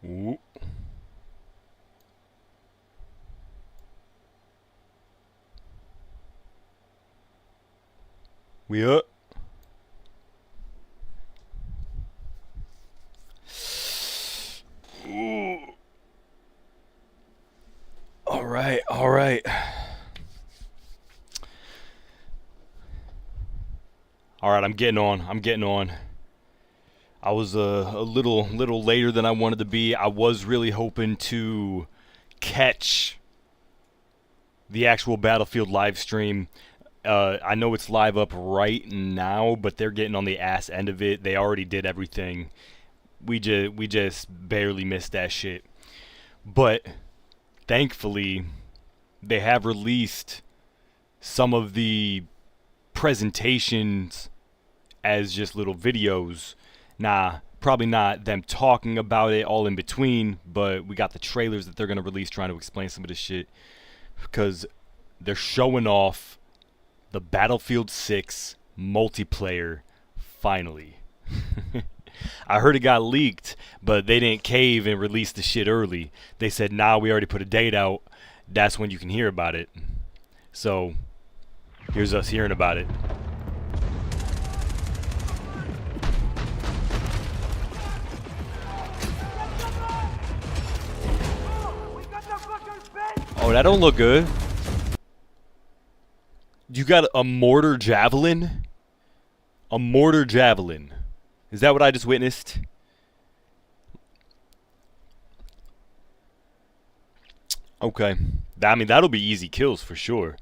Ooh. We up. Ooh. All right, all right. All right, I'm getting on. I'm getting on. I was a little later than I wanted to be. I was really hoping to catch the actual Battlefield live stream. I know it's live up right now, but they're getting on the ass end of it. They already did everything. We just barely missed that shit. But thankfully, they have released some of the presentations as just little videos. Nah, probably not them talking about it all in between, but we got the trailers that they're going to release trying to explain some of this shit, because they're showing off the Battlefield 6 multiplayer finally. I heard it got leaked, but they didn't cave and release the shit early. They said, nah, we already put a date out. That's when you can hear about it. So, here's us hearing about it. Oh, that don't look good. You got a mortar javelin? A mortar javelin. Is that what I just witnessed? Okay. I mean, that'll be easy kills for sure.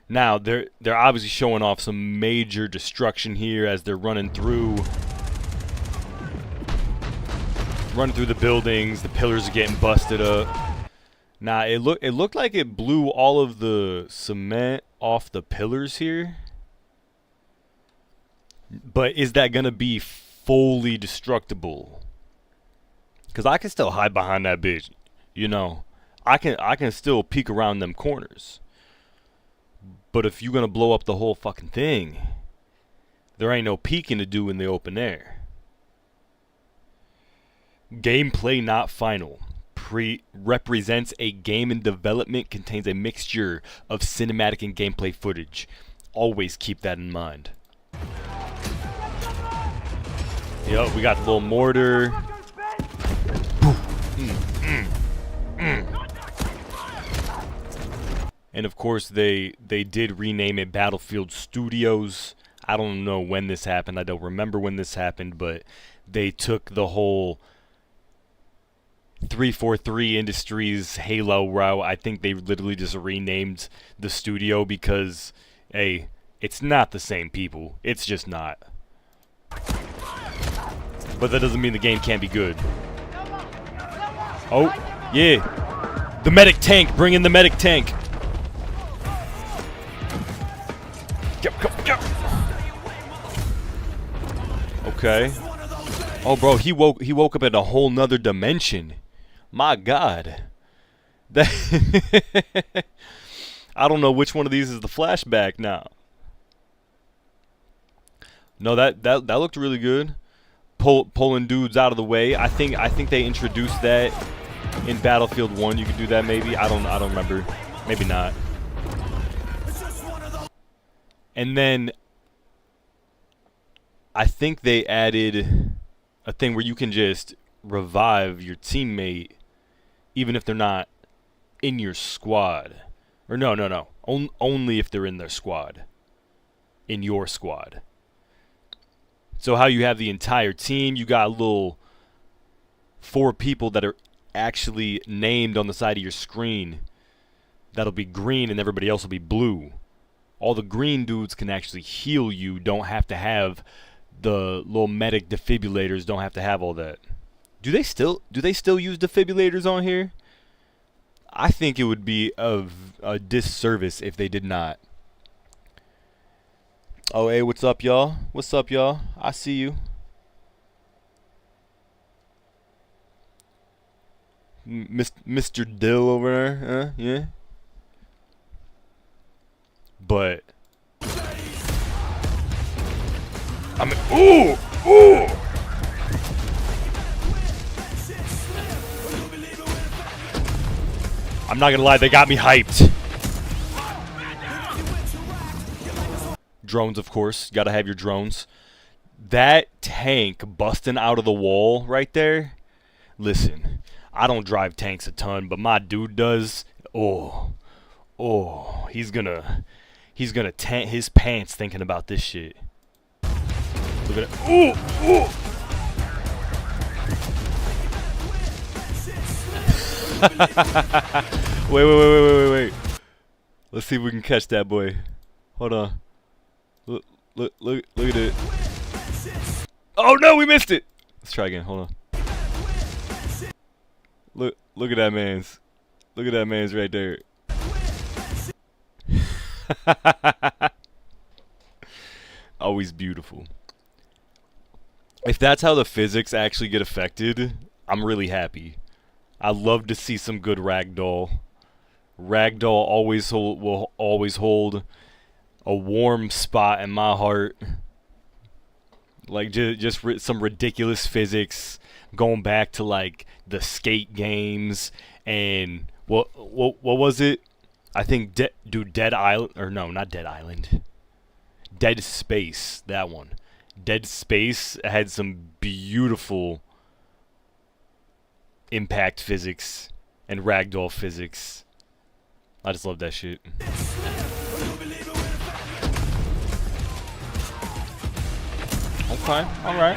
Now, they're obviously showing off some major destruction here as they're running through the buildings. The pillars are getting busted up. Now, it looked like it blew all of the cement off the pillars here. But is that going to be fully destructible? Because I can still hide behind that bitch. You know, I can still peek around them corners. But if you're going to blow up the whole fucking thing, there ain't no peeking to do in the open air. Gameplay not final. Represents a game in development, contains a mixture of cinematic and gameplay footage. Always keep that in mind. Yup, we got the little mortar. And of course they did rename it Battlefield Studios. I don't know when this happened. I don't remember when this happened, but they took the whole 343 Industries Halo route. I think they literally just renamed the studio because, hey, it's not the same people. It's just not. But that doesn't mean the game can't be good. Oh, yeah. The medic tank. Bring in the medic tank. Go. Okay. Oh, bro, he woke up in a whole nother dimension. My God. That I don't know which one of these is the flashback now. No, that looked really good. Pulling dudes out of the way. I think they introduced that in Battlefield 1. You could do that maybe. I don't remember. Maybe not. And then I think they added a thing where you can just revive your teammate even if they're not in your squad. Or no. Only if they're in their squad. In your squad. So how you have the entire team, you got little 4 people that are actually named on the side of your screen. That'll be green and everybody else will be blue. All the green dudes can actually heal you, don't have to have the little medic defibrillators, don't have to have all that. Do they still use defibrillators on here? I think it would be a disservice if they did not. Oh, hey, what's up, y'all? What's up, y'all? I see you. Mr. Dill over there, yeah. But I mean, ooh. I'm not gonna lie, they got me hyped. Drones, of course. Gotta have your drones. That tank busting out of the wall right there. Listen, I don't drive tanks a ton, but my dude does. Oh, he's gonna tent his pants thinking about this shit. Look at it. Ooh. Wait. Let's see if we can catch that boy. Hold on. Look at it. Oh no, we missed it. Let's try again. Hold on. Look at that man's. Look at that man's right there. Always beautiful. If that's how the physics actually get affected, I'm really happy. I love to see some good ragdoll. Ragdoll will always hold a warm spot in my heart. Like just some ridiculous physics going back to like the skate games and what was it? I think Dead Island, or no, not Dead Island. Dead Space, that one. Dead Space had some beautiful impact physics and ragdoll physics. I just love that shit. Okay, alright.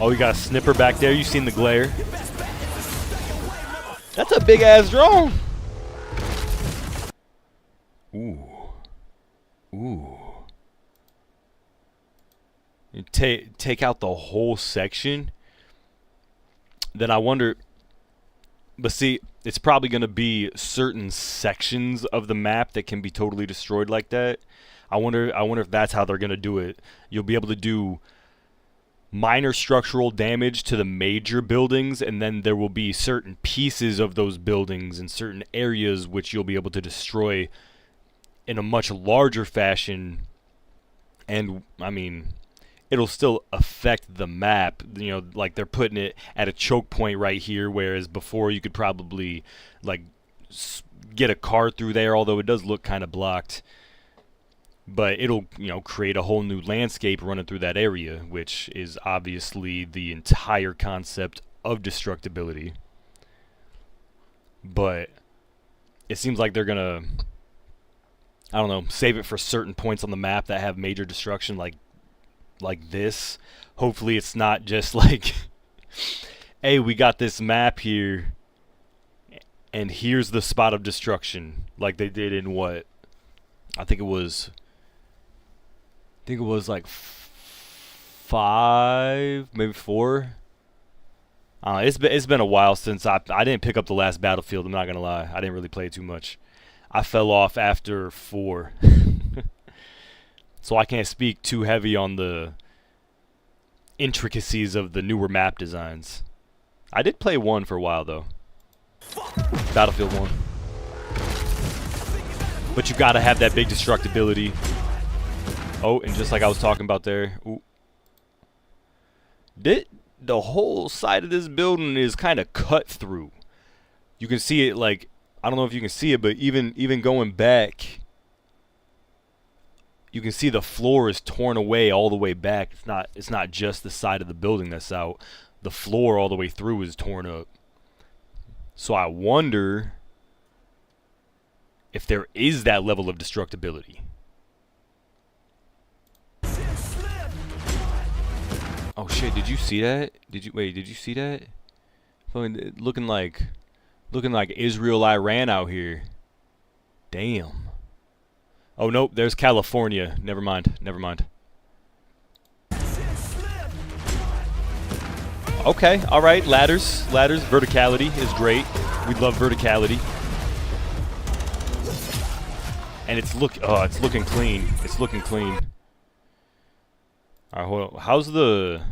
Oh, you got a snipper back there. You seen the glare. That's a big ass drone. Ooh. You take out the whole section. Then I wonder. But see, it's probably going to be certain sections of the map that can be totally destroyed like that. I wonder if that's how they're going to do it. You'll be able to do minor structural damage to the major buildings, and then there will be certain pieces of those buildings and certain areas which you'll be able to destroy in a much larger fashion. And I mean, it'll still affect the map, you know, like they're putting it at a choke point right here, whereas before you could probably like get a car through there, although it does look kind of blocked. But it'll, you know, create a whole new landscape running through that area, which is obviously the entire concept of destructibility. But it seems like they're gonna, I don't know, save it for certain points on the map that have major destruction, like this. Hopefully it's not just like, hey, we got this map here, and here's the spot of destruction, like they did in what? I think it was like 5, maybe 4. It's been a while since I didn't pick up the last Battlefield. I'm not gonna lie, I didn't really play it too much. I fell off after 4, so I can't speak too heavy on the intricacies of the newer map designs. I did play 1 for a while though, Battlefield 1. But you gotta have that big destructibility. Oh, and just like I was talking about there, ooh. The whole side of this building is kind of cut through. You can see it, like, I don't know if you can see it, but even going back, you can see the floor is torn away all the way back. It's not just the side of the building that's out. The floor all the way through is torn up. So I wonder if there is that level of destructibility. Oh shit, did you see that? Did you see that? Looking like Israel, Iran out here. Damn. Oh nope, there's California. Never mind. Okay, alright, ladders, verticality is great. We love verticality. And it's looking clean. It's looking clean. Alright, hold on. How's the...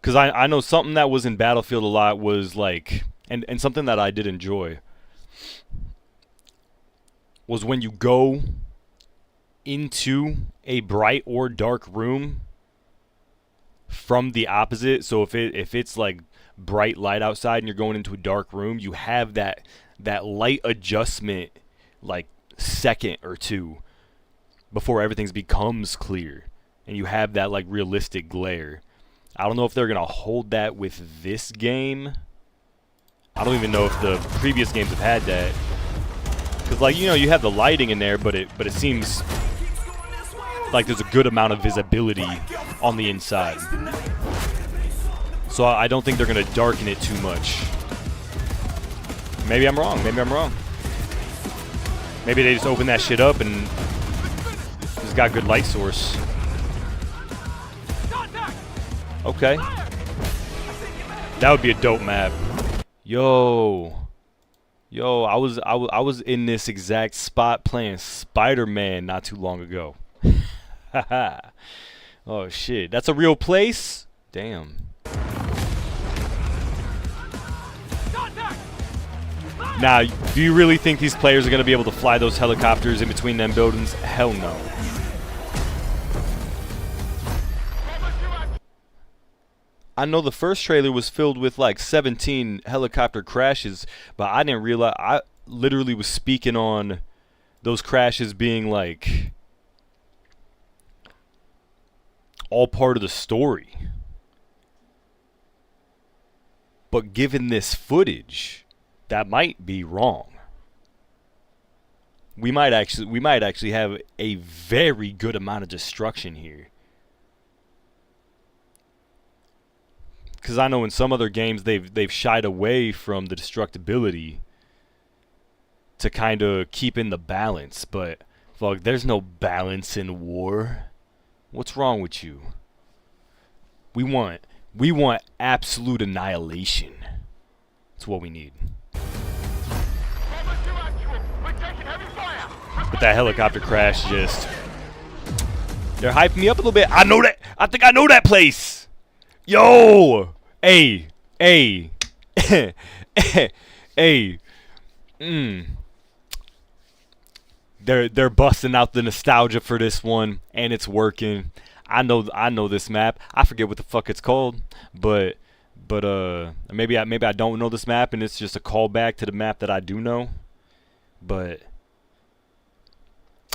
Because I know something that was in Battlefield a lot was like... And something that I did enjoy was when you go into a bright or dark room from the opposite. So if it's like bright light outside and you're going into a dark room, you have that light adjustment like second or two before everything becomes clear, and you have that like realistic glare. I don't know if they're gonna hold that with this game. I don't even know if the previous games have had that, because like, you know, you have the lighting in there, but it seems like there's a good amount of visibility on the inside. So I don't think they're gonna darken it too much. Maybe I'm wrong. Maybe I'm wrong. Maybe they just open that shit up and just got good light source. Okay. That would be a dope map. Yo, I was in this exact spot playing Spider-Man not too long ago. Oh shit, that's a real place? Damn. Now, do you really think these players are going to be able to fly those helicopters in between them buildings? Hell no. I know the first trailer was filled with like 17 helicopter crashes, but I didn't realize, I literally was speaking on those crashes being like all part of the story. But given this footage, that might be wrong. We might actually have a very good amount of destruction here. Because I know in some other games they've shied away from the destructibility to kind of keep in the balance, but fuck, there's no balance in war. What's wrong with you? We want absolute annihilation. That's what we need. But that helicopter crash just... They're hyping me up a little bit. I know that. I think I know that place. Yo! Hey. Hey. Hey. They're busting out the nostalgia for this one, and it's working. I know this map. I forget what the fuck it's called, but maybe I don't know this map and it's just a callback to the map that I do know. But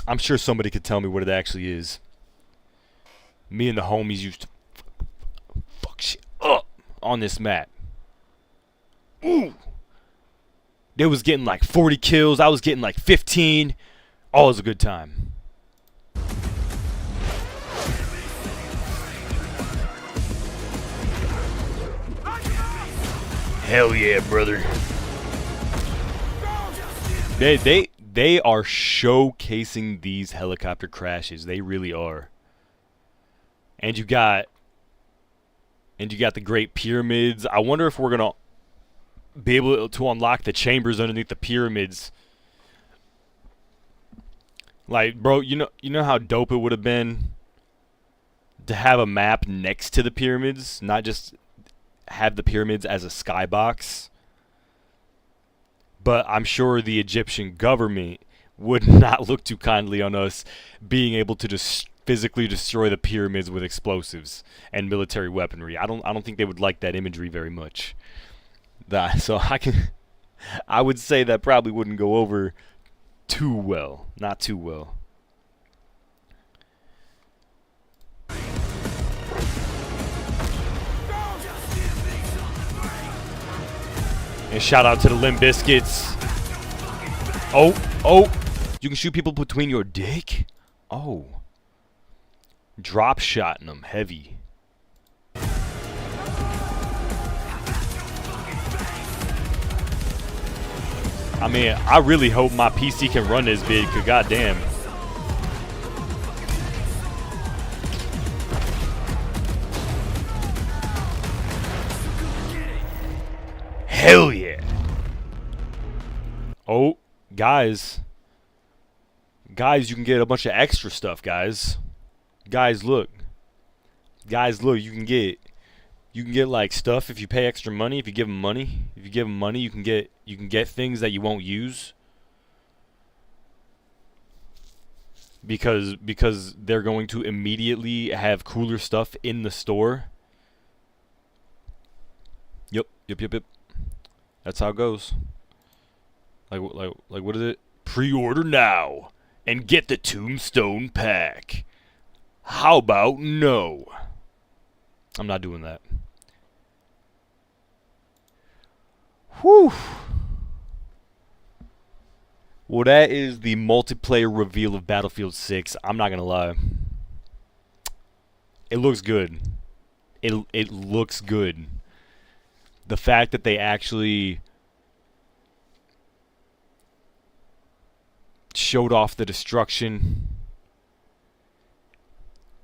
I'm sure somebody could tell me what it actually is. Me and the homies used to fuck shit up on this map. Ooh. They was getting like 40 kills. I was getting like 15. All was a good time. Hell yeah, brother. They are showcasing these helicopter crashes. They really are. And you got the Great Pyramids. I wonder if we're gonna be able to unlock the chambers underneath the pyramids. Like, bro, you know how dope it would have been to have a map next to the pyramids, not just have the pyramids as a skybox. But I'm sure the Egyptian government would not look too kindly on us being able to just physically destroy the pyramids with explosives and military weaponry. I don't think they would like that imagery very much. So I would say that probably wouldn't go over too well. Not too well. And shout out to the Limp Bizkits. Oh, you can shoot people between your dick? Oh. Drop shotting them heavy. I mean, I really hope my PC can run this big, cause goddamn. Hell yeah. Oh, guys. Guys, you can get a bunch of extra stuff, guys. Guys, look. Guys, look, you can get like stuff if you pay extra money, if you give them money. If you give them money, you can get things that you won't use. Because they're going to immediately have cooler stuff in the store. Yep. Yep, yep, yep. That's how it goes. Like what is it? Pre-order now and get the Tombstone pack. How about no? I'm not doing that. Whew. Well, that is the multiplayer reveal of Battlefield 6. I'm not gonna lie. It looks good. It looks good. The fact that they actually showed off the destruction,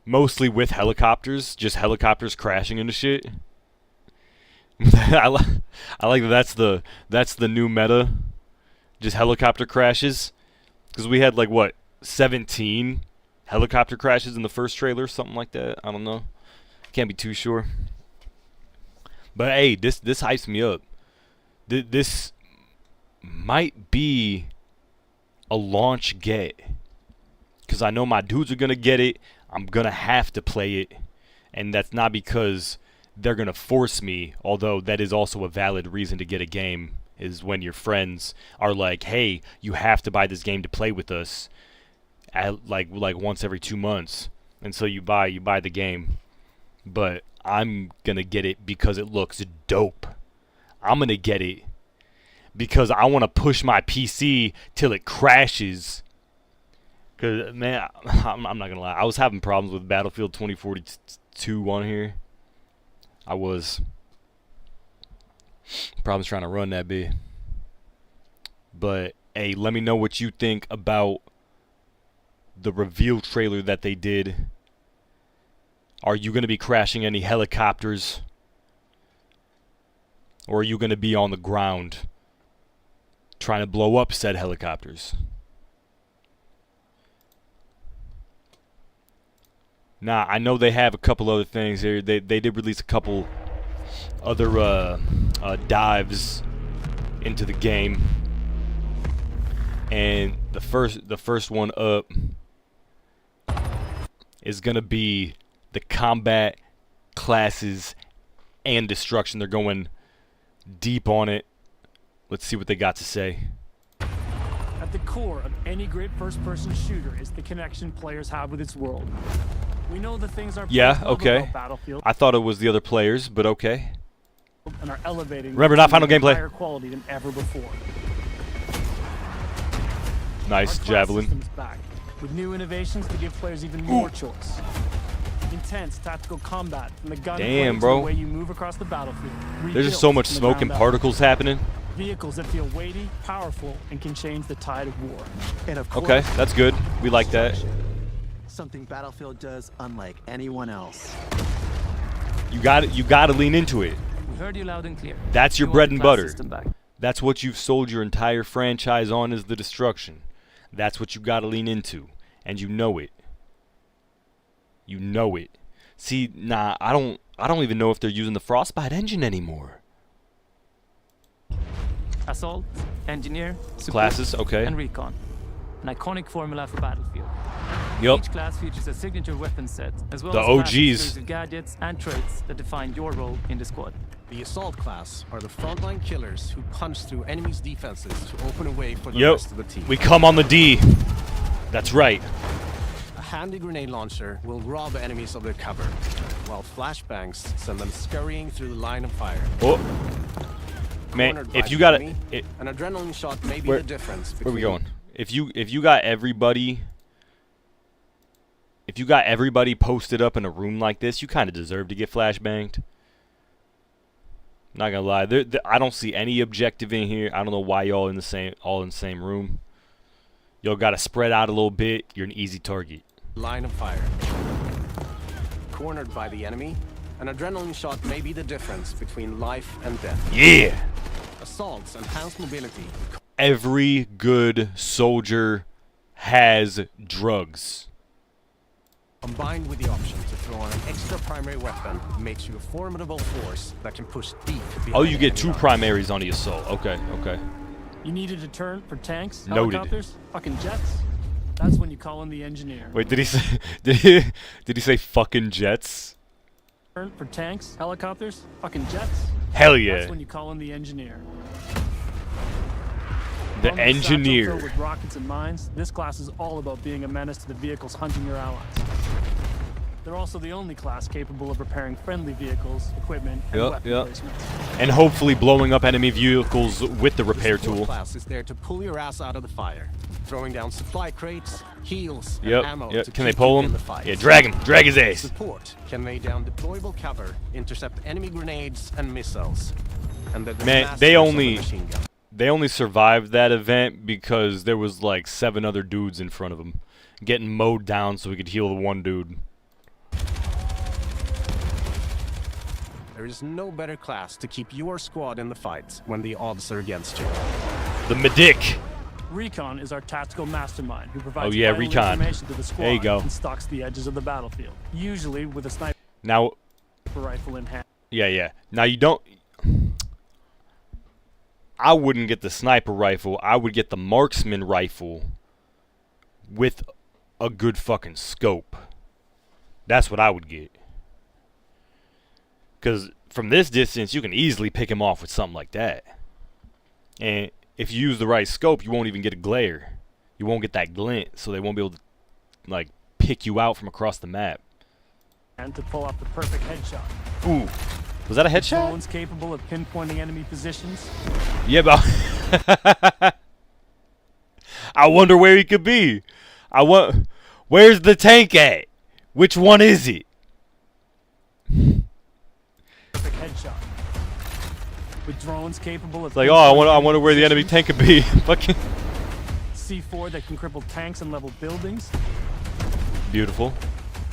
mostly with helicopters, just helicopters crashing into shit. I like that. That's the new meta. Just helicopter crashes, because we had like what 17 helicopter crashes in the first trailer, something like that. I don't know. Can't be too sure. But hey, this hypes me up. This might be a launch get, because I know my dudes are gonna get it. I'm gonna have to play it, and that's not because they're gonna force me, although that is also a valid reason to get a game, is when your friends are like, hey, you have to buy this game to play with us at like once every 2 months, and so you buy the game. But I'm gonna get it because it looks dope. I'm gonna get it because I want to push my PC till it crashes. Cause man, I'm not gonna lie, I was having problems with Battlefield 2042 on here. I was. Problems trying to run that bit. But hey, let me know what you think about the reveal trailer that they did. Are you going to be crashing any helicopters? Or are you going to be on the ground trying to blow up said helicopters? Nah, I know they have a couple other things here. They did release a couple other dives into the game, and the first one up is gonna be the combat classes and destruction. They're going deep on it. Let's see what they got to say. At the core of any great first-person shooter is the connection players have with its world. We know the things our Yeah, players love okay. about Battlefield, I thought it was the other players, but okay. and are elevating Remember, it not to final an gameplay. higher quality than ever before. Nice Our class javelin. system's back, with new innovations to give players even more choice. Intense tactical combat from the gun Damn, to bro. the way you move across the battlefield. There's just so much Rebuilt from the smoke and ground up. particles happening. Vehicles that feel weighty, powerful, and can change the tide of war. And of course, Okay, that's good. We like that. something Battlefield does unlike anyone else. You got to lean into it. We heard you loud and clear. That's your We bread want and the class butter. system back. That's what you've sold your entire franchise on, is the destruction. That's what you got to lean into, and you know it. You know it. See, nah, I don't even know if they're using the Frostbite engine anymore. Assault, Engineer, Support, Classes, okay. and Recon. An iconic formula for Battlefield. Yup. Each class features a signature weapon set, as well The as class OGs. exclusive gadgets and traits that define your role in the squad. The Assault class are the frontline killers who punch through enemies' defenses to open a way for the Yep. rest of the team. We come on the D. That's right. A handy grenade launcher will rob enemies of their cover, while flashbangs send them scurrying through the line of fire. Oh. Man, Cornered by if you the got enemy, it, an adrenaline shot may be Where- the difference where we between going? If you got everybody posted up in a room like this, you kind of deserve to get flashbanged. Not gonna lie, I don't see any objective in here. I don't know why y'all in the same room. Y'all gotta spread out a little bit. You're an easy target. line of fire. Cornered by the enemy, an adrenaline shot may be the difference between life and death. Yeah. Assaults enhance mobility. Every good soldier has drugs. Combined with the option to throw on an extra primary weapon makes you a formidable force that can push deep behind Oh, you get enemy two lines. primaries on the assault. Okay, okay. You need a deterrent for tanks, Noted. helicopters, fucking jets? That's when you call in the engineer. Wait, did he say did he say fucking jets? Deterrent for tanks, helicopters, fucking jets? Hell yeah. That's when you call in the engineer. The Armed with satchel engineer. filled with rockets and mines, this class is all about being a menace to the vehicles hunting your allies. They're also the only class capable of repairing friendly vehicles, equipment, and Yep, weapon yep. placements. And hopefully blowing up enemy vehicles with the repair The support tool. class is there to pull your ass out of the fire, throwing down supply crates, heals, and Yep, ammo yep. to Can they keep pull you in him? the fight. Yeah, drag him. Drag his ass. Support can lay down deployable cover, intercept enemy grenades and missiles. And they're the Man, masters they of the only- machine gun. They only survived that event because there was like 7 other dudes in front of them getting mowed down so we could heal the one dude. There is no better class to keep your squad in the fight when the odds are against you. The medic. Recon is our tactical mastermind who provides Oh, yeah, vital Recon. information to the squad There you go. and stalks the edges of the battlefield, usually with a sniper Now, rifle in hand. yeah. Now you don't. I wouldn't get the sniper rifle. I would get the marksman rifle with a good fucking scope. That's what I would get. Because from this distance, you can easily pick him off with something like that. And if you use the right scope, you won't even get a glare. You won't get that glint, so they won't be able to, like, pick you out from across the map. And to pull off the perfect headshot. Ooh. Was that a headshot? Drones capable of pinpointing enemy positions. Yeah, but I wonder where he could be. Where's the tank at? Which one is it? Perfect headshot. With drones capable of It's like, oh, I wonder where the enemy tank could be. Fucking C4 that can cripple tanks and level buildings, beautiful.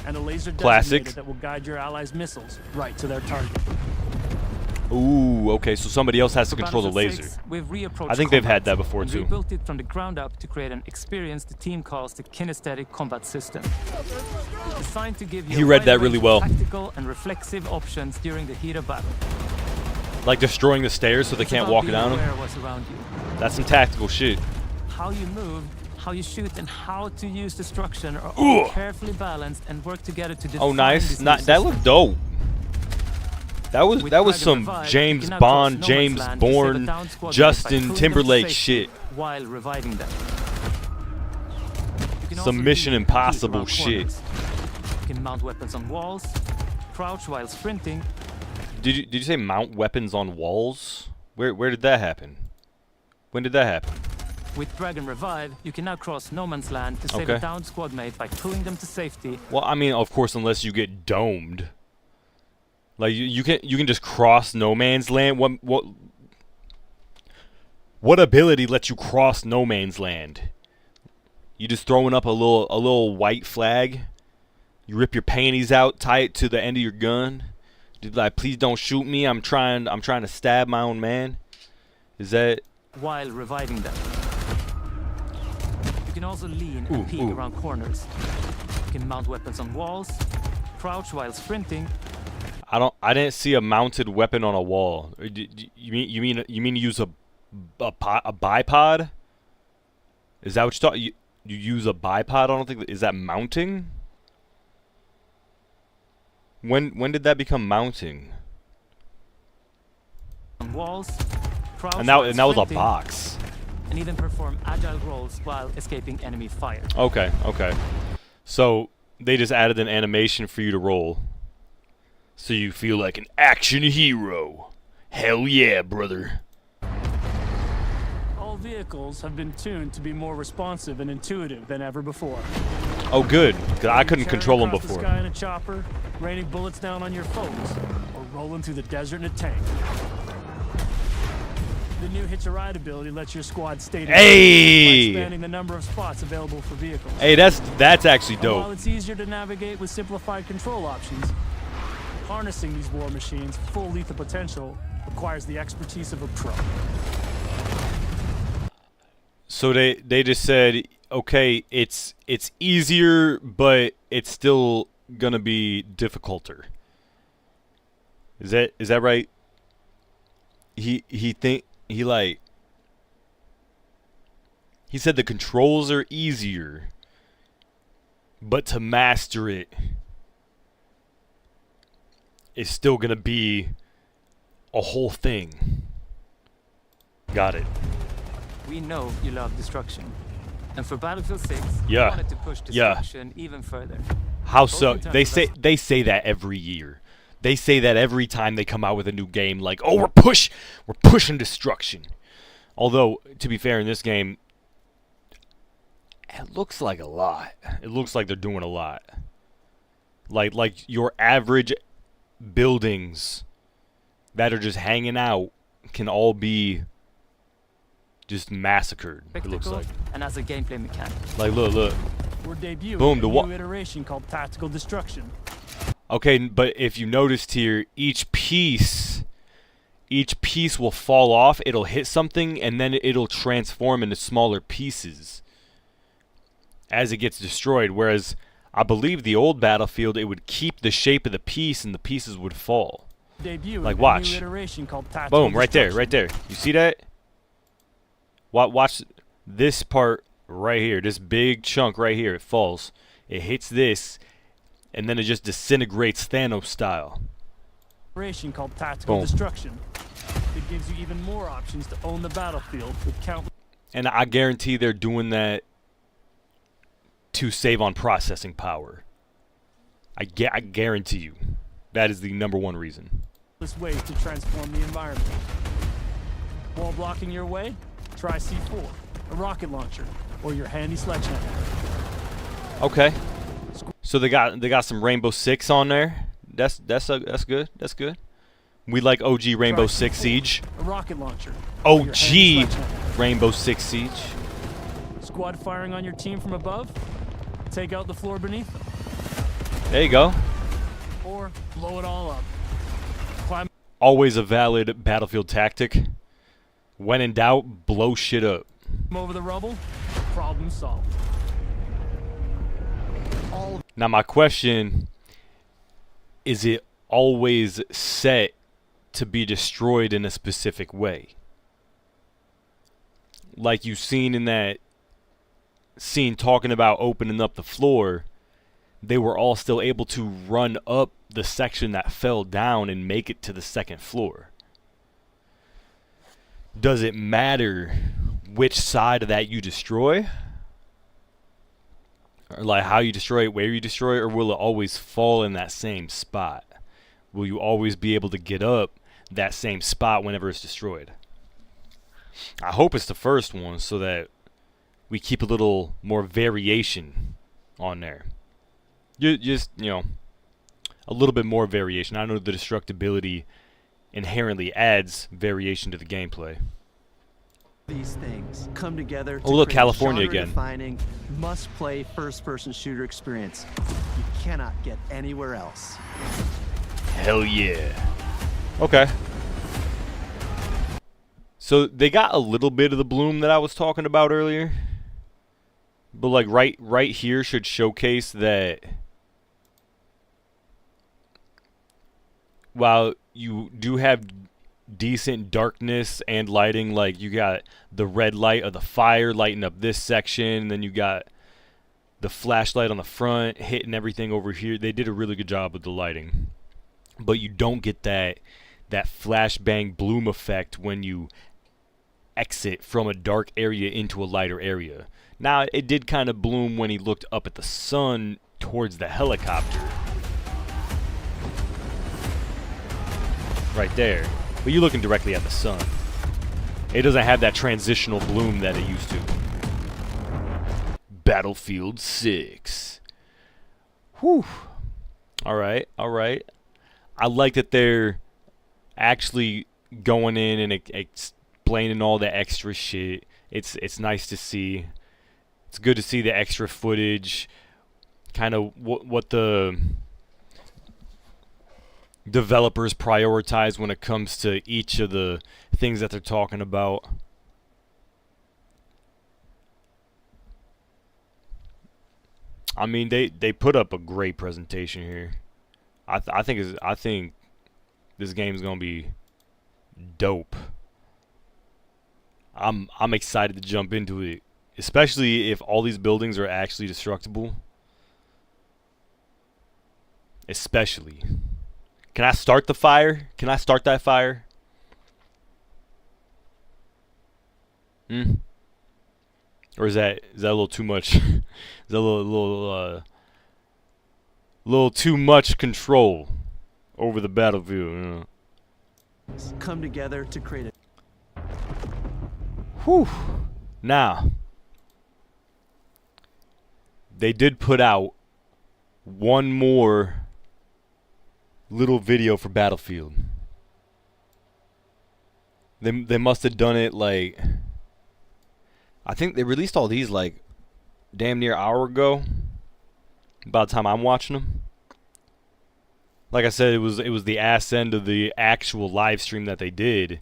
and a laser Classic. designator that will guide your allies' missiles right to their target. Ooh, okay, so somebody else has to For control the Battlefield laser. 6, we've reapproached I think they've had combat that before and too. rebuilt it from the ground up to create an experience the team calls the kinesthetic combat system. Designed to give you He a read wide that range really of well. tactical and reflexive options during the heat of battle. Like destroying the stairs so they It's can't about walk being down aware them. of what's around you. That's some tactical shit. How you move, how you shoot, and how to use destruction are all Ugh. carefully balanced and work together to define Oh, nice. this new That system. looked dope. That was With that was Dragon some Revive, James you can now Bond, cross no man's James land to save a Bourne, downed squad mate by Justin pulling them to Timberlake safety shit. while reviving them. You can Some also Mission lean and peek Impossible around shit. corners. You can mount weapons on walls, crouch while sprinting, Did you say mount weapons on walls? Where did that happen? When did that happen? With Dragon Revive, you can now cross no man's land to save Okay. a downed squad mate by pulling them to safety. Well, I mean, of course, unless you get domed. Like you can just cross no man's land. What ability lets you cross no man's land? You just throwing up a little white flag. You rip your panties out, tie it to the end of your gun. Dude, like, please don't shoot me. I'm trying to stab my own man. Is that? While reviving them. You can also lean Ooh, and peek ooh. around corners. You can mount weapons on walls, crouch while sprinting, I didn't see a mounted weapon on a wall. You mean use a bipod? Is that what you thought? You use a bipod? I don't think is that mounting. When did that become mounting? on walls, crouch And while that was a sprinting, box. and even perform agile rolls while escaping enemy fire. Okay. So they just added an animation for you to roll, so you feel like an action hero. Hell yeah, brother. All vehicles have been tuned to be more responsive and intuitive than ever before. Oh, good. 'Cause I couldn't Tearing control them across the before. sky in a chopper, raining bullets down on your foes, or rolling through the desert in a tank. The new Hitch a Ride ability lets your squad stay together by Hey! expanding the number of spots available for vehicles. Hey, that's actually And while dope. it's easier to navigate with simplified control options, harnessing these war machines' full lethal potential requires the expertise of a pro. So they just said, okay, it's easier, but it's still gonna be difficulter. Is that right? He said the controls are easier, but to master it is still gonna be a whole thing. Got it. We know you love destruction. And for Battlefield 6, Yeah. we wanted to push Yeah. destruction even further. How Both so? in terms of They say that every year. They say that every time they come out with a new game, like, oh, we're pushing destruction. Although, to be fair, in this game, it looks like a lot. It looks like they're doing a lot. Like your average buildings that are just hanging out can all be just massacred. It looks spectacle like. and as a gameplay mechanic. Like, look. We're debuting Boom, the a new iteration called Tactical Destruction. Okay, but if you noticed here, each piece will fall off, it'll hit something, and then it'll transform into smaller pieces as it gets destroyed. Whereas, I believe the old Battlefield, it would keep the shape of the piece, and the pieces would fall. Debuting Like, a watch. new iteration called Tactical Boom, right there, Destruction. right there. You see that? Watch this part right here, this big chunk right here. It falls. It hits this, and then it just disintegrates Thanos style. Iteration called Tactical Boom. Destruction. It gives you even more options to own the battlefield with countless And I guarantee they're doing that to save on processing power. I guarantee you. That is the #1 reason. ways to transform the environment. Wall blocking your way? Try C4, a rocket launcher, or your handy sledgehammer. Okay. So they got some Rainbow Six on there. That's good. That's good. We like OG Rainbow Try Six C4, Siege. a rocket launcher. or your handy OG sledgehammer. Rainbow Six Siege. Squad firing on your team from above? Take out the floor beneath them. There you go. Or blow it all up. Climb Always a valid battlefield tactic. When in doubt, blow shit up. over the rubble. Problem solved. Now my question, is it always set to be destroyed in a specific way? Like you've seen in that scene talking about opening up the floor, they were all still able to run up the section that fell down and make it to the second floor. Does it matter which side of that you destroy? Or like how you destroy it, where you destroy it, or will it always fall in that same spot? Will you always be able to get up that same spot whenever it's destroyed? I hope it's the first one so that we keep a little more variation on there. Just, a little bit more variation. I know the destructibility inherently adds variation to the gameplay. These things come together to Oh, look, create a California again. genre-defining, must-play first-person shooter experience you cannot get anywhere else. Hell yeah. Okay. So they got a little bit of the bloom that I was talking about earlier. But like right here should showcase that while you do have decent darkness and lighting, like you got the red light of the fire lighting up this section, and then you got the flashlight on the front hitting everything over here. They did a really good job with the lighting. But you don't get that flashbang bloom effect when you exit from a dark area into a lighter area. Now, it did kind of bloom when he looked up at the sun towards the helicopter. Right there. But you're looking directly at the sun. It doesn't have that transitional bloom that it used to. Battlefield 6. Whew. Alright. I like that they're actually going in and explaining all the extra shit. It's nice to see. It's good to see the extra footage, kind of what the developers prioritize when it comes to each of the things that they're talking about. I mean, they put up a great presentation here. I think this game's gonna be dope. I'm excited to jump into it, especially if all these buildings are actually destructible. Especially. Can I start the fire? Can I start that fire? Hmm? Or is that a little too much? Is that a little too much control over the battlefield? You know? Come together to create a Whew. Now, they did put out one more little video for Battlefield. They must have done it like, I think they released all these like damn near an hour ago. By the time I'm watching them, like I said, it was the ass end of the actual live stream that they did,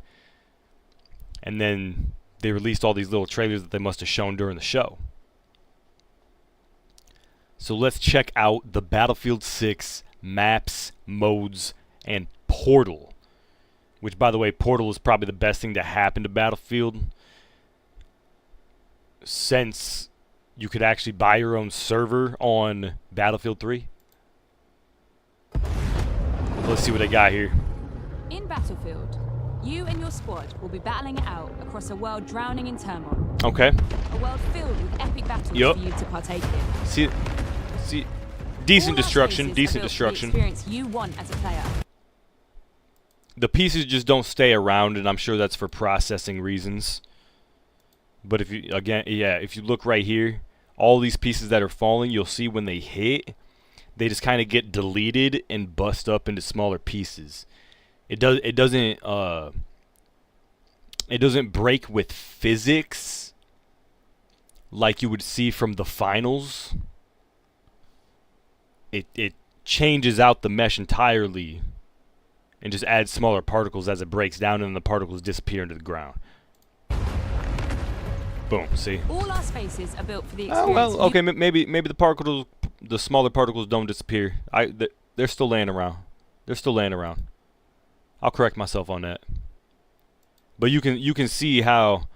and then they released all these little trailers that they must have shown during the show. So let's check out the Battlefield 6 maps, modes, and Portal. Which, by the way, Portal is probably the best thing to happen to Battlefield, since you could actually buy your own server on Battlefield 3. Let's see what they got here. In Battlefield, you and your squad will be battling it out across a world drowning in turmoil. Okay. A world filled with epic battles Yup. for you to partake in. See, decent All our destruction, spaces decent are built for destruction. the experience you want as a player. The pieces just don't stay around, and I'm sure that's for processing reasons. But if you, again, yeah, if you look right here, all these pieces that are falling, you'll see when they hit, they just kind of get deleted and bust up into smaller pieces. It doesn't break with physics like you would see from the finals. It changes out the mesh entirely and just adds smaller particles as it breaks down, and the particles disappear into the ground. Boom, see? All our spaces are built for the experience. Oh, well, okay, maybe the smaller particles don't disappear. They're still laying around. They're still laying around. I'll correct myself on that. But you can see how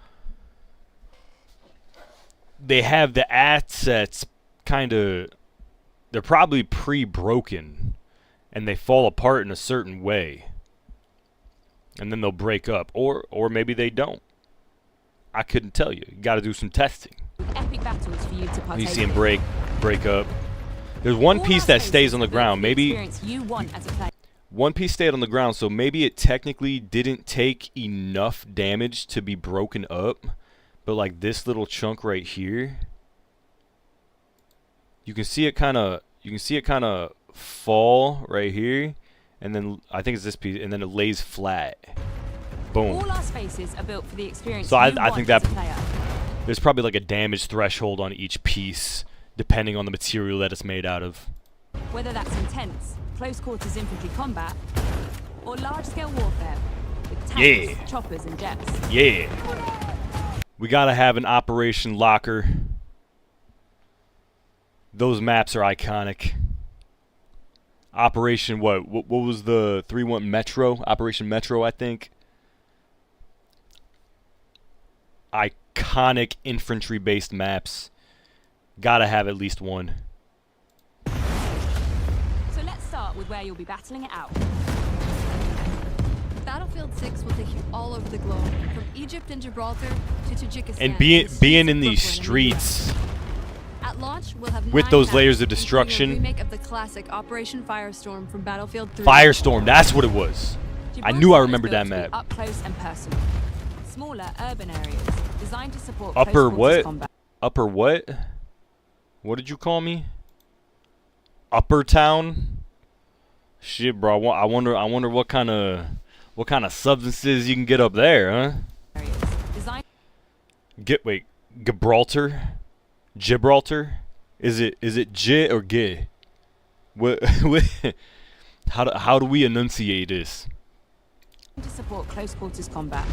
they have the assets kind of, they're probably pre-broken, and they fall apart in a certain way, and then they'll break up, or maybe they don't. I couldn't tell you. You got to do some testing. Epic battles for you to partake You see them in. break up. There's one All piece our that spaces stays on the are built ground. for the Maybe experience you want as a player. one piece stayed on the ground, so maybe it technically didn't take enough damage to be broken up. But like this little chunk right here, you can see it kind of fall right here, and then I think it's this piece, and then it lays flat. Boom. All our spaces are built for the experience So you I want think as that a player. there's probably like a damage threshold on each piece, depending on the material that it's made out of. Whether that's intense, close quarters infantry combat, or large-scale warfare with tanks, Yeah. choppers, and jets. Yeah. We gotta have an Operation Locker. Those maps are iconic. Operation what was the 3-1 Metro? Operation Metro, I think. Iconic infantry-based maps. Gotta have at least one. So let's start with where you'll be battling it out. Battlefield 6 will take you all over the globe, from Egypt and Gibraltar to Tajikistan. And the being streets in of these Brooklyn and New York. streets At launch, we'll have with 9 those maps, layers of including destruction. a remake of the classic Operation Firestorm from Battlefield 3. Firestorm, that's what it was. I knew I Gibraltar is remembered built that to be map. Up close and personal. Smaller urban areas designed to support Upper close quarters what? combat. Upper what? What did you call me? Upper Town? Shit, bro. I wonder what kind of substances you can get up there, huh? Areas designed Wait, Gibraltar? Is it J or G? What? How do we enunciate this? to support close quarters combat.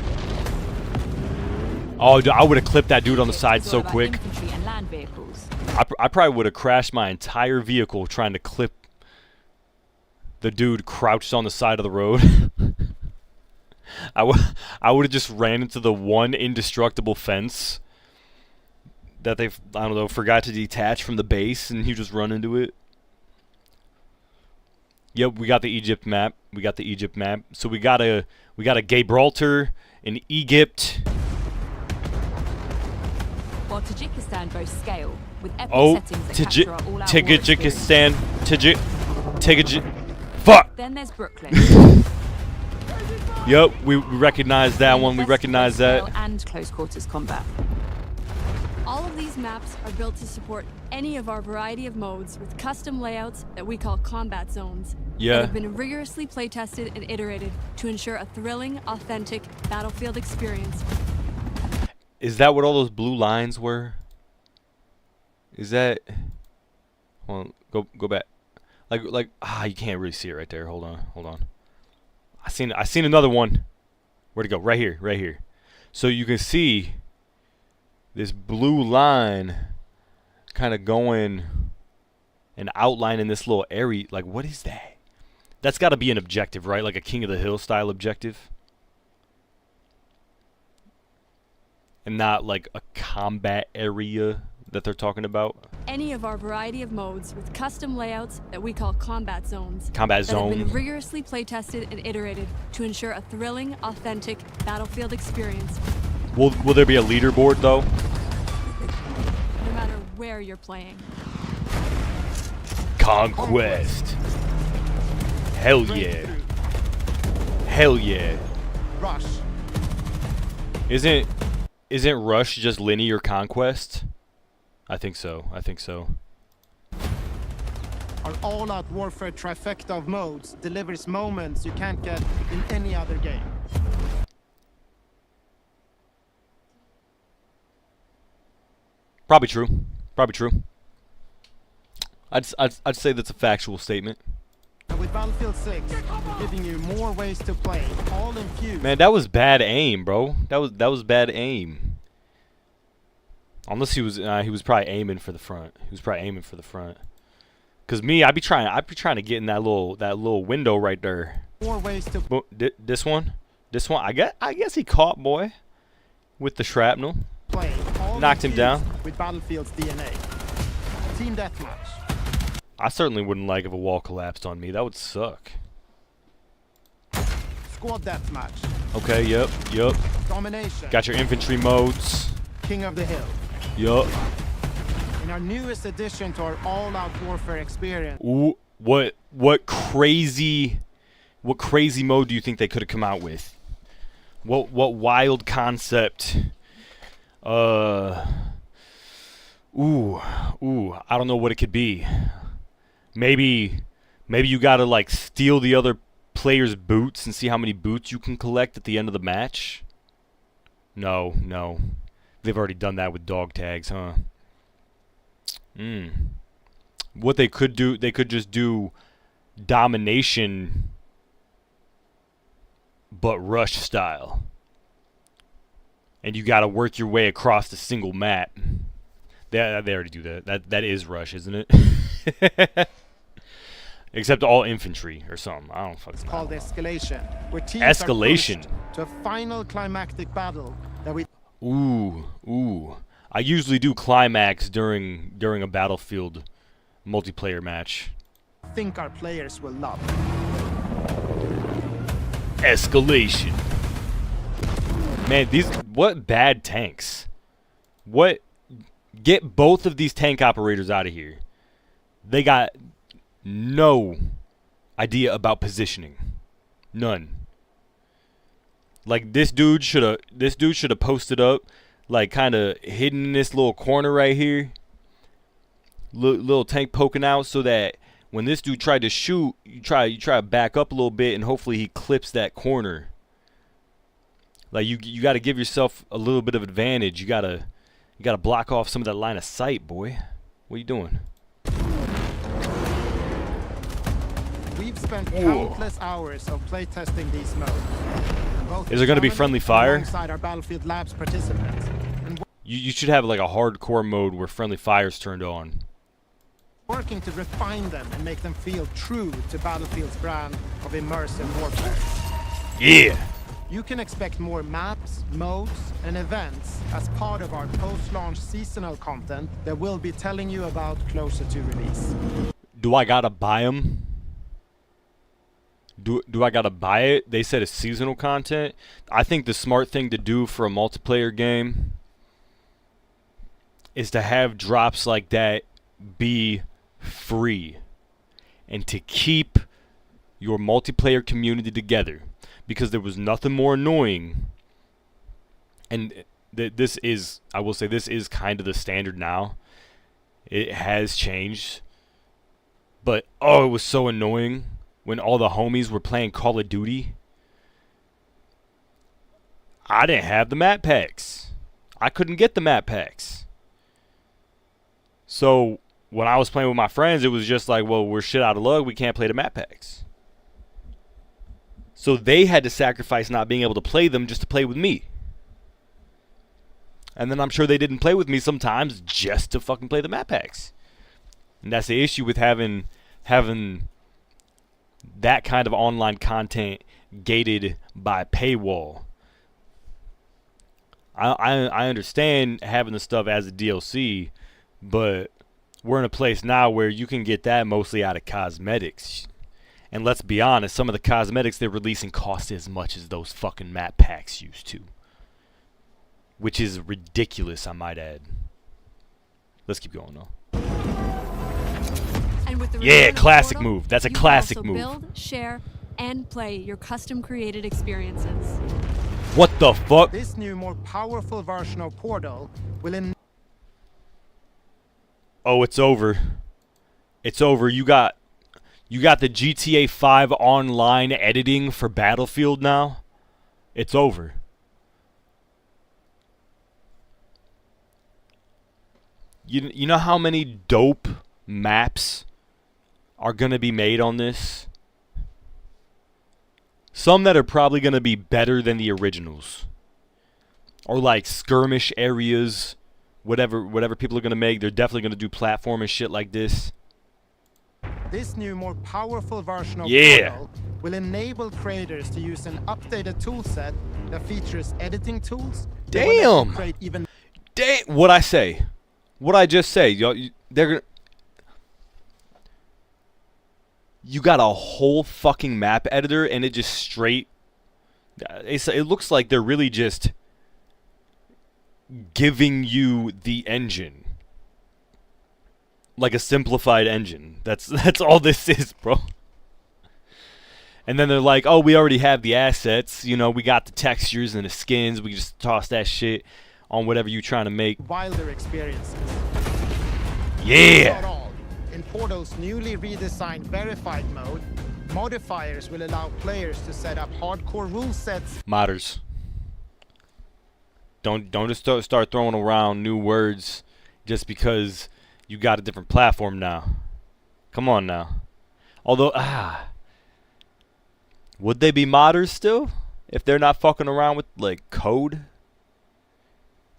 Oh, I would have clipped that dude on the side It's all so about quick. Infantry and land vehicles. I probably would have crashed my entire vehicle trying to clip the dude crouched on the side of the road. I would have just ran into the one indestructible fence that they, I don't know, forgot to detach from the base, and you just run into it. Yep, we got the Egypt map. So we got a Gibraltar in Egypt. while Tajikistan boasts scale, with epic Oh, settings that capture our all-out war experience. Tajikistan. Fuck! Then there's Brooklyn. Yup, we recognize that one. We recognize that. And close quarters combat. All of these maps are built to support any of our variety of modes with custom layouts that we call combat zones. Yeah. That have been rigorously playtested and iterated to ensure a thrilling, authentic battlefield experience. Is that what all those blue lines were? Is that? Well, go back. Like you can't really see it right there. Hold on. I seen another one. Where'd it go? Right here. So you can see this blue line kind of going and outlining this little area. Like, what is that? That's got to be an objective, right? Like a King of the Hill style objective. And not like a combat area that they're talking about. Any of our variety of modes with custom layouts that we call combat zones. Combat that have been zone. rigorously playtested and iterated to ensure a thrilling, authentic battlefield experience. Will there be a leaderboard though? No matter where you're playing. Conquest. Hell yeah. Hell yeah. Rush. Isn't Rush just linear conquest? I think so. Our all-out warfare trifecta of modes delivers moments you can't get in any other game. Probably true. I'd say that's a factual statement. And with Battlefield 6, we're giving you more ways to play, all infused. Man, that was bad aim, bro. That was bad aim. Unless he was probably aiming for the front. Cause me, I'd be trying to get in that little window right there. More ways to This one. I guess he caught boy with the shrapnel. play, all Knocked him infused down. with Battlefield's DNA. Team deathmatch. I certainly wouldn't like if a wall collapsed on me. That would suck. Squad deathmatch. Okay, yep. Domination. Got your infantry modes. King of the Hill. Yup. In our newest addition to our all-out warfare experience. Ooh, what crazy mode do you think they could have come out with? What wild concept? I don't know what it could be. Maybe you gotta like steal the other player's boots and see how many boots you can collect at the end of the match. No. They've already done that with dog tags, huh? What they could do, they could just do domination, but Rush style. And you gotta work your way across the single map. They already do that. That is Rush, isn't it? Except all infantry or something. I don't fucking know. It's called Escalation. Where teams Escalation. Are pushed to a final climactic battle that we Ooh. I usually do climax during a Battlefield multiplayer match. think our players will love. Escalation. Man, what bad tanks. Get both of these tank operators out of here. They got no idea about positioning. None. Like this dude should have posted up, like kind of hidden in this little corner right here. Little tank poking out so that when this dude tried to shoot, you try to back up a little bit and hopefully he clips that corner. Like you got to give yourself a little bit of advantage. You got to block off some of that line of sight, boy. What are you doing? We've spent countless hours of playtesting these modes. Is there going to be friendly fire? Alongside our Battlefield Labs participants. And You should have like a hardcore mode where friendly fire's turned on. working to refine them and make them feel true to Battlefield's brand of immersive warfare. Yeah. You can expect more maps, modes, and events as part of our post-launch seasonal content that we'll be telling you about closer to release. Do I gotta buy them? Do I gotta buy it? They said it's seasonal content. I think the smart thing to do for a multiplayer game is to have drops like that be free and to keep your multiplayer community together, because there was nothing more annoying. And this is, I will say, this is kind of the standard now. It has changed, but oh, it was so annoying when all the homies were playing Call of Duty. I didn't have the map packs. I couldn't get the map packs. So when I was playing with my friends, it was just like, well, we're shit out of luck. We can't play the map packs. So they had to sacrifice not being able to play them just to play with me. And then I'm sure they didn't play with me sometimes just to fucking play the map packs. And that's the issue with having that kind of online content gated by paywall. I understand having the stuff as a DLC, but we're in a place now where you can get that mostly out of cosmetics. And let's be honest, some of the cosmetics they're releasing cost as much as those fucking map packs used to. Which is ridiculous, I might add. Let's keep going though. And with the Yeah, return of the classic portal, move. That's a you can classic also move. Build, share, and play your custom-created experiences. What the fuck? This new, more powerful version of Portal will Oh, it's over. It's over. You got the GTA 5 online editing for Battlefield now. It's over. You know how many dope maps are going to be made on this? Some that are probably going to be better than the originals. Or like skirmish areas, whatever people are going to make, they're definitely going to do platform and shit like this. This new, more powerful version of Yeah. Portal will enable creators to use an updated toolset that features editing tools. that will let you Damn. create even What I say? What I just say? They're gonna. You got a whole fucking map editor, and it just straight. It looks like they're really just giving you the engine, like a simplified engine. That's all this is, bro. And then they're like, "Oh, we already have the assets. You know, we got the textures and the skins. We just toss that shit on whatever you're trying to make." wilder experiences. Yeah. Not all. In Portal's newly redesigned verified mode, modifiers will allow players to set up hardcore rule sets Modders. Don't just start throwing around new words just because you got a different platform now. Come on now. Although, would they be modders still if they're not fucking around with like code?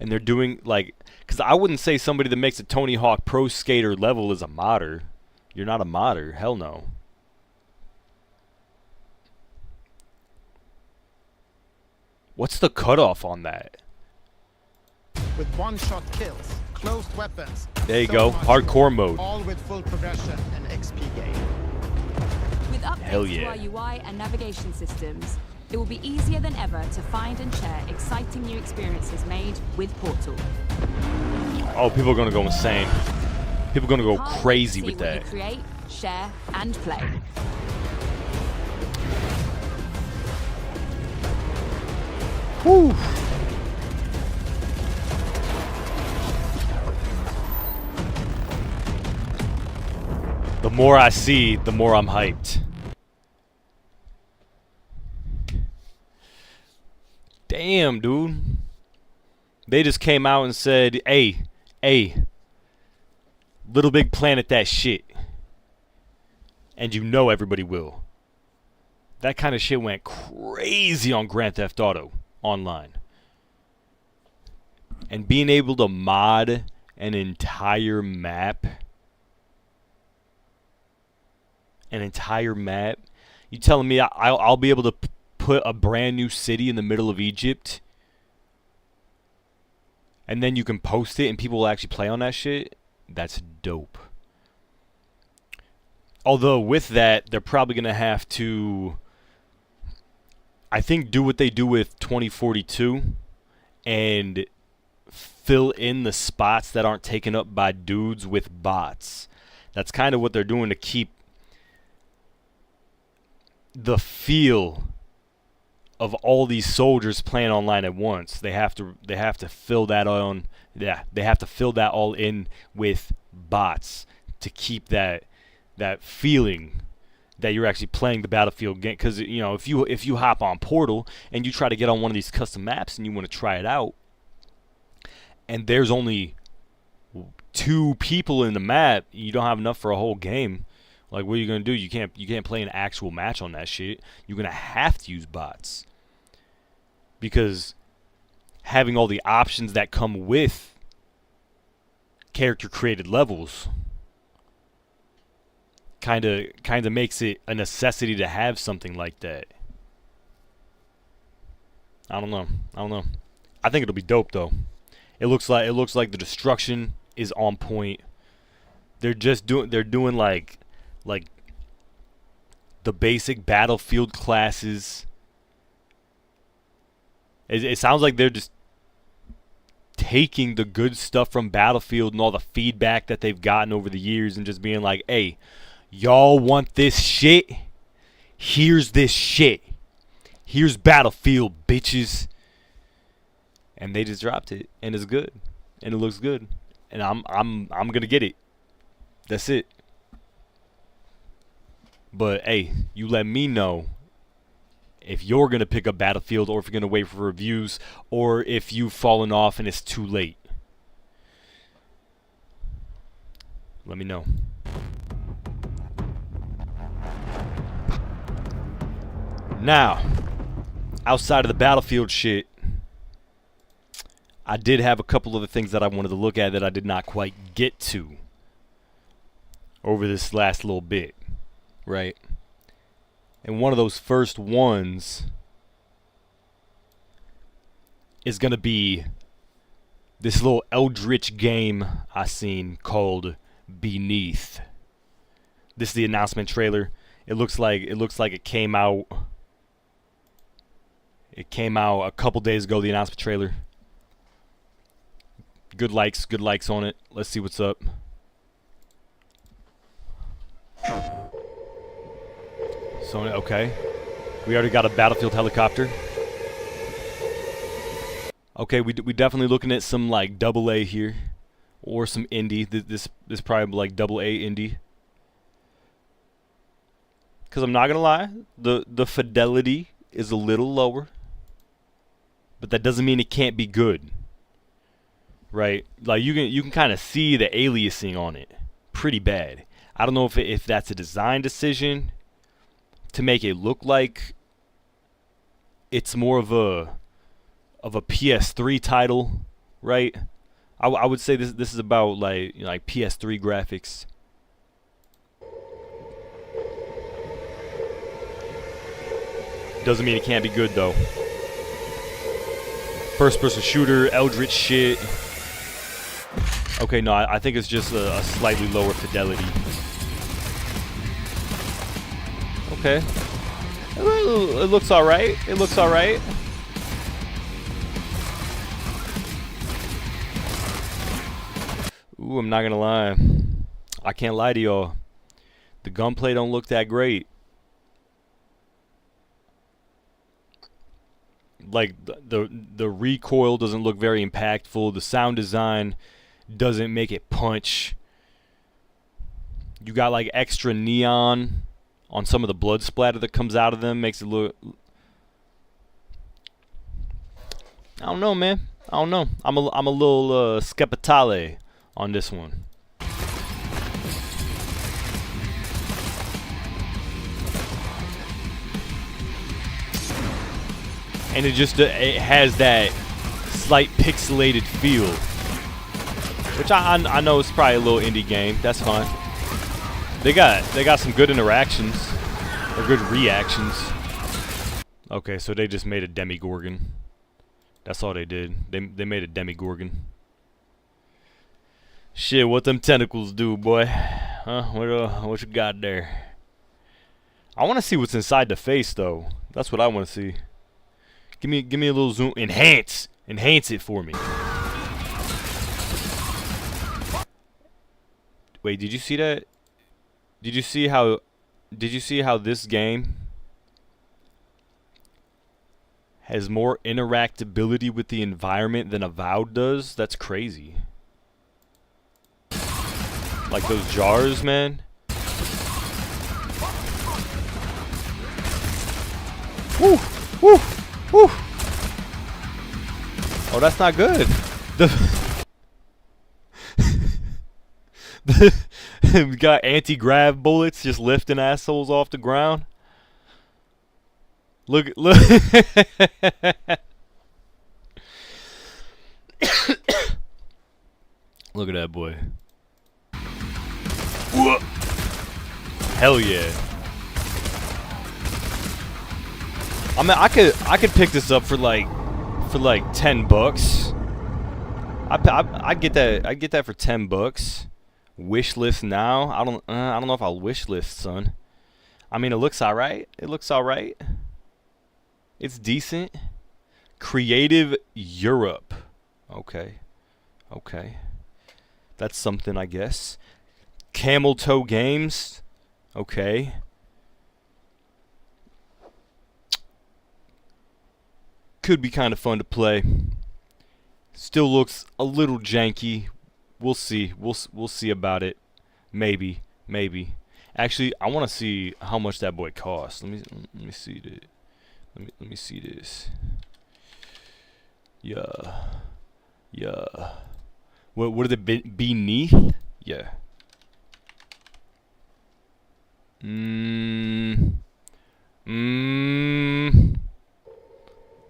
And they're doing like, because I wouldn't say somebody that makes a Tony Hawk Pro Skater level is a modder. You're not a modder. Hell no. What's the cutoff on that? with one-shot kills, closed weapons. There you so go. much Hardcore more, mode. all with full progression and XP gain. With updates Hell yeah. to our UI and navigation systems, it will be easier than ever to find and share exciting new experiences made with Portal. Oh, people are gonna go insane. People are gonna go Can't wait to crazy see with what you that. create, share, and play. Whew. The more I see, the more I'm hyped. Damn, dude. They just came out and said, hey, Little Big Planet that shit. And you know everybody will. That kind of shit went crazy on Grand Theft Auto Online. And being able to mod an entire map. You telling me I'll be able to put a brand new city in the middle of Egypt? And then you can post it and people will actually play on that shit? That's dope. Although with that, they're probably going to have to, I think, do what they do with 2042 and fill in the spots that aren't taken up by dudes with bots. That's kind of what they're doing to keep the feel of all these soldiers playing online at once. They have to fill that on. Yeah, they have to fill that all in with bots to keep that feeling that you're actually playing the Battlefield game. Because you know, if you hop on Portal and you try to get on one of these custom maps and you want to try it out, and there's only 2 people in the map, you don't have enough for a whole game. Like, what are you gonna do? You can't play an actual match on that shit. You're gonna have to use bots, because having all the options that come with character created levels kind of makes it a necessity to have something like that. I don't know. I think it'll be dope though. It looks like the destruction is on point. They're doing like the basic Battlefield classes. It sounds like they're just taking the good stuff from Battlefield and all the feedback that they've gotten over the years and just being like, hey, y'all want this shit? Here's this shit. Here's Battlefield, bitches. And they just dropped it, and it's good, and it looks good, and I'm gonna get it. That's it. But hey, you let me know if you're gonna pick up Battlefield, or if you're gonna wait for reviews, or if you've fallen off and it's too late. Let me know. Now, outside of the Battlefield shit, I did have a couple of the things that I wanted to look at that I did not quite get to over this last little bit, right? And one of those first ones is going to be this little Eldritch game I seen called Beneath. This is the announcement trailer. It looks like it came out. It came out a couple days ago, the announcement trailer. Good likes on it. Let's see what's up. Sony, okay. We already got a Battlefield helicopter. Okay, we definitely looking at some like AA here, or some indie. This probably like AA indie. Cause I'm not gonna lie, the fidelity is a little lower, but that doesn't mean it can't be good. Right, like you can kind of see the aliasing on it, pretty bad. I don't know if that's a design decision to make it look like it's more of a PS3 title, right? I would say this is about like PS3 graphics. Doesn't mean it can't be good though. First person shooter, Eldritch shit. Okay, no, I think it's just a slightly lower fidelity. Okay. It looks alright. It looks alright. Ooh, I'm not gonna lie. I can't lie to y'all. The gunplay don't look that great. Like the recoil doesn't look very impactful. The sound design doesn't make it punch. You got like extra neon on some of the blood splatter that comes out of them, makes it look. I don't know, man. I don't know. I'm a little skeptale on this one. And it has that slight pixelated feel, which I know is probably a little indie game. That's fine. They got some good interactions, or good reactions. Okay, so they just made a Demigorgon. That's all they did. They made a Demigorgon. Shit, what them tentacles do, boy? Huh? What you got there? I want to see what's inside the face, though. That's what I want to see. Give me a little zoom. Enhance it for me. Wait, did you see that? Did you see how this game has more interactability with the environment than Avowed does? That's crazy. Like those jars, man. Woo! Woo! Woo! Oh, that's not good. We got anti-grav bullets just lifting assholes off the ground. Look. Look at that boy. Whoa. Hell yeah. I mean, I could pick this up for like $10. I get that. I get that for $10. Wish list now. I don't know if I'll wish list, son. I mean, it looks alright. It looks alright. It's decent. Creative Europe. Okay. Okay. That's something, I guess. Camel Toe Games. Okay. Could be kind of fun to play. Still looks a little janky. We'll see. We'll see about it. Maybe. Actually, I want to see how much that boy costs. Let me see that. Let me see this. Yeah. What did it beneath? Yeah.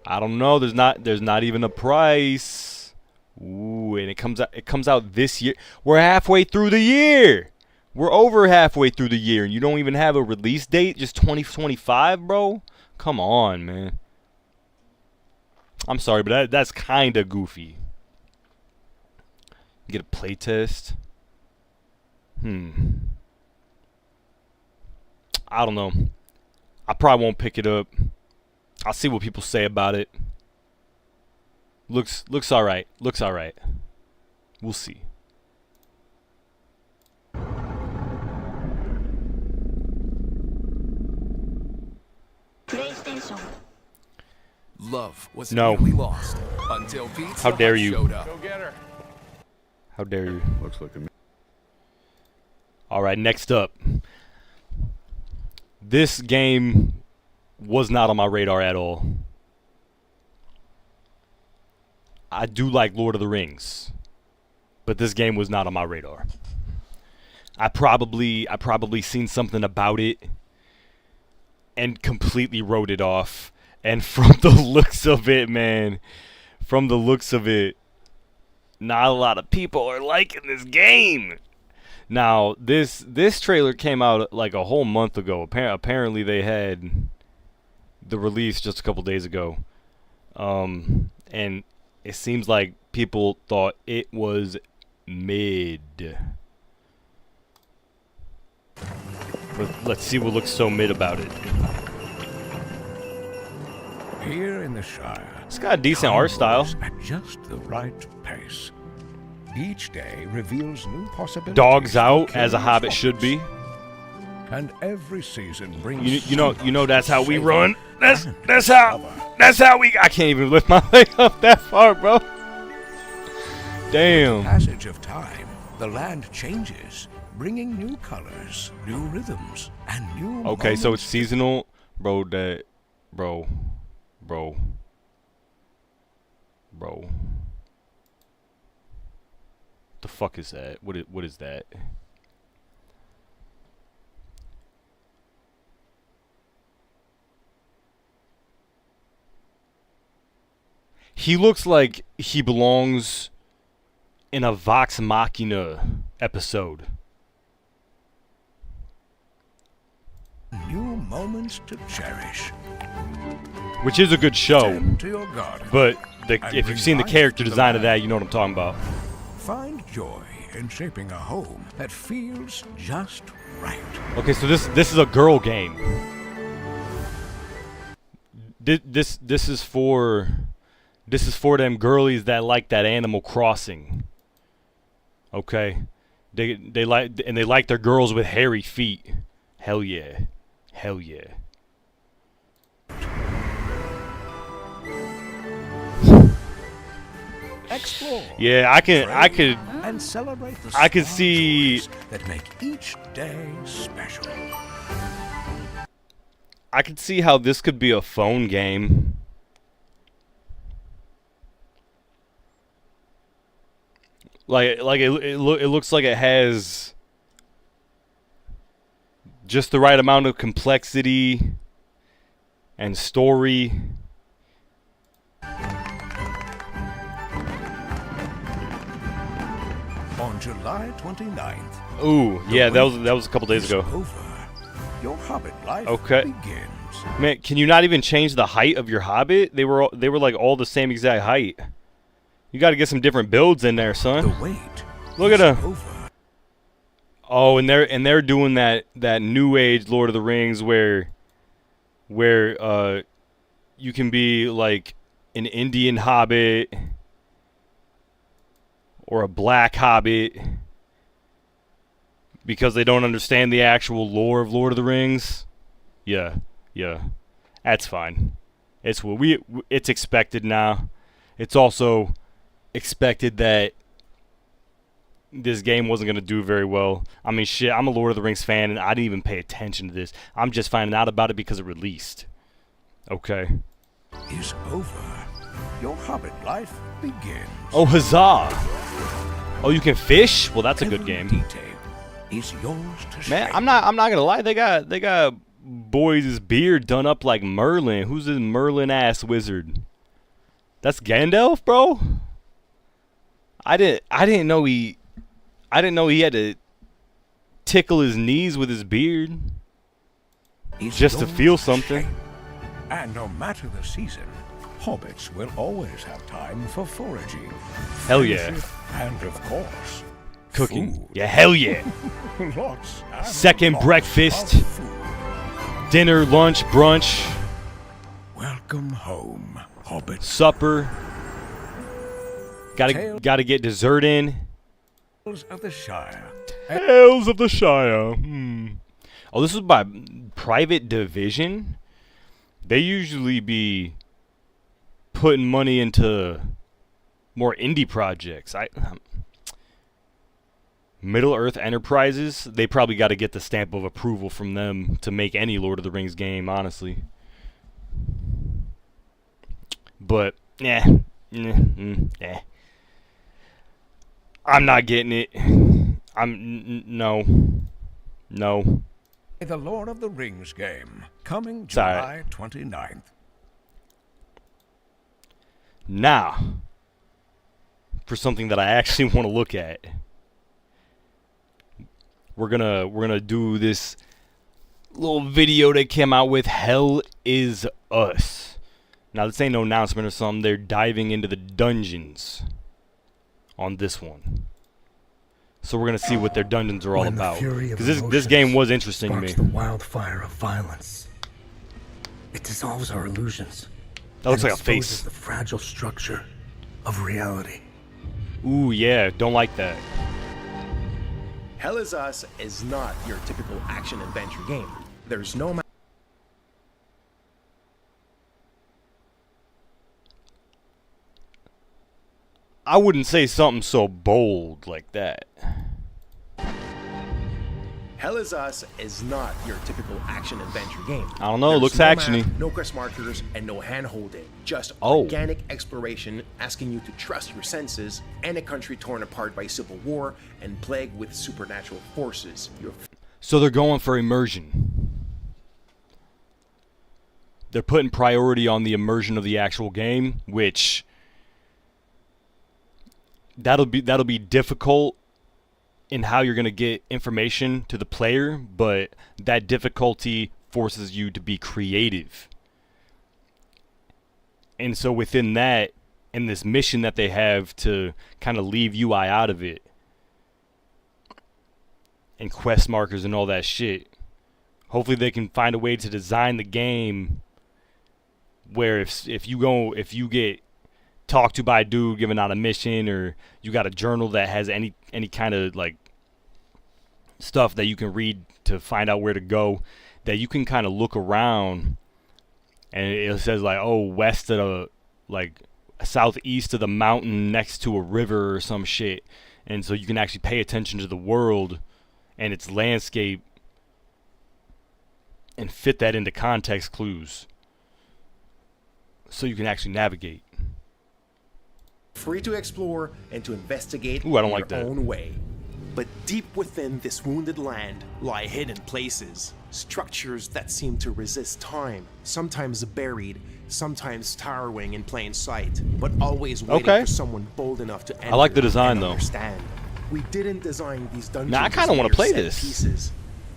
I don't know. There's not even a price. Ooh, and it comes out this year. We're halfway through the year. We're over halfway through the year, and you don't even have a release date. Just 2025, bro. Come on, man. I'm sorry, but that's kind of goofy. Get a playtest. I don't know. I probably won't pick it up. I'll see what people say about it. Looks alright. Looks alright. We'll see. PlayStation. Love was No. nearly lost until Pizza How dare Hut you. showed up. Go get her. How dare you? Looks like a. Alright, next up. This game was not on my radar at all. I do like Lord of the Rings, but this game was not on my radar. I probably seen something about it and completely wrote it off. And from the looks of it, man, from the looks of it, not a lot of people are liking this game. Now, this trailer came out like a whole month ago. Apparently, they had the release just a couple days ago, and it seems like people thought it was mid. Let's see what looks so mid about it. Here in the Shire, It's got a decent art style. at just the right pace. Each day reveals new possibilities. Dogs out, for as a curious hobbit should be. foxes. And every season brings You know that's how we savor run. That's and how cover. we. I can't even lift my leg up that far, bro. Damn. Passage of time, the land changes, bringing new colors, new rhythms, and new. Okay, so it's moments. seasonal, bro. Bro. The fuck is that? What is that? He looks like he belongs in a Vox Machina episode. New moments to cherish. Which is a good show. Tend to your garden. But And if bring you've seen the life character to the design of land. that, you know what I'm talking about. Find joy in shaping a home that feels just right. Okay, so this is a girl game. This is for them girlies that like that Animal Crossing. Okay, They like their girls with hairy feet. Hell yeah. Hell yeah. Explore. Yeah, I could And celebrate the I could small see joys that make each day special. I could see how this could be a phone game. Like it looks like it has just the right amount of complexity and story. On July 29th, Ooh, yeah, that was a couple days is ago. over. Your Hobbit life Okay. begins. Man, can you not even change the height of your Hobbit? They were like all the same exact height. You got to get some different builds in there, The son. wait Look at is him. over. Oh, and they're doing that new age Lord of the Rings where you can be like an Indian hobbit or a black hobbit because they don't understand the actual lore of Lord of the Rings. Yeah. That's fine. It's expected now. It's also expected that this game wasn't going to do very well. I mean, shit, I'm a Lord of the Rings fan, and I didn't even pay attention to this. I'm just finding out about it because it released. Okay. Is over. Your Hobbit life begins. Oh, huzzah! Oh, you can fish? Well, that's a good Every game. detail is yours to Man, shape. I'm not gonna lie. They got boys' beard done up like Merlin. Who's this Merlin ass wizard? That's Gandalf, bro. I didn't know he had to tickle his knees with his beard Is just to yours feel something. shape. And no matter the season, hobbits will always have time for foraging. Hell yeah. friendship, and of course, Cooking. food. Yeah, hell yeah. Lots and Second lots breakfast. of food. Dinner, lunch, brunch, Welcome home, hobbits. supper. Gotta get dessert in. Of the Shire. Tales of the Shire. Oh, this was by Private Division. They usually be putting money into more indie projects. Middle Earth Enterprises. They probably got to get the stamp of approval from them to make any Lord of the Rings game, honestly. But I'm not getting it. No. The Lord of the Rings game, coming Sorry. July 29th. Now, for something that I actually want to look at, we're gonna do this little video they came out with. Hell is Us. Now, this ain't no announcement or something. They're diving into the dungeons on this one. So we're gonna see what their dungeons are all When the about. fury of Because this game was interesting to me. sparks the wildfire of violence. It dissolves our illusions. That looks and like a face. exposes the fragile structure of reality. Ooh, yeah, don't like that. Hell is Us is not your typical action-adventure game. There's no I wouldn't say something so bold like that. Hell is Us is not your typical action-adventure game. I don't know, There's looks no actiony. map, no quest markers, and no hand-holding. Just Oh. organic exploration asking you to trust your senses and a country torn apart by civil war and plagued with supernatural forces. So they're going for immersion. They're putting priority on the immersion of the actual game, which that'll be difficult in how you're going to get information to the player, but that difficulty forces you to be creative. And so within that, and this mission that they have to kind of leave UI out of it, and quest markers and all that shit, hopefully they can find a way to design the game where if you get talked to by a dude giving out a mission, or you got a journal that has any kind of like stuff that you can read to find out where to go, that you can kind of look around and it says like, oh, west of the, like southeast of the mountain next to a river or some shit. And so you can actually pay attention to the world and its landscape and fit that into context clues so you can actually navigate. Free to explore and to investigate Ooh, I don't in like your that. own way. But deep within this wounded land lie hidden places, structures that seem to resist time, sometimes buried, sometimes towering in plain sight, but always waiting for someone bold enough to enter. I like the design and though. Understand. We didn't design these dungeons. Nah, I kind of as want mere to play set this. Pieces.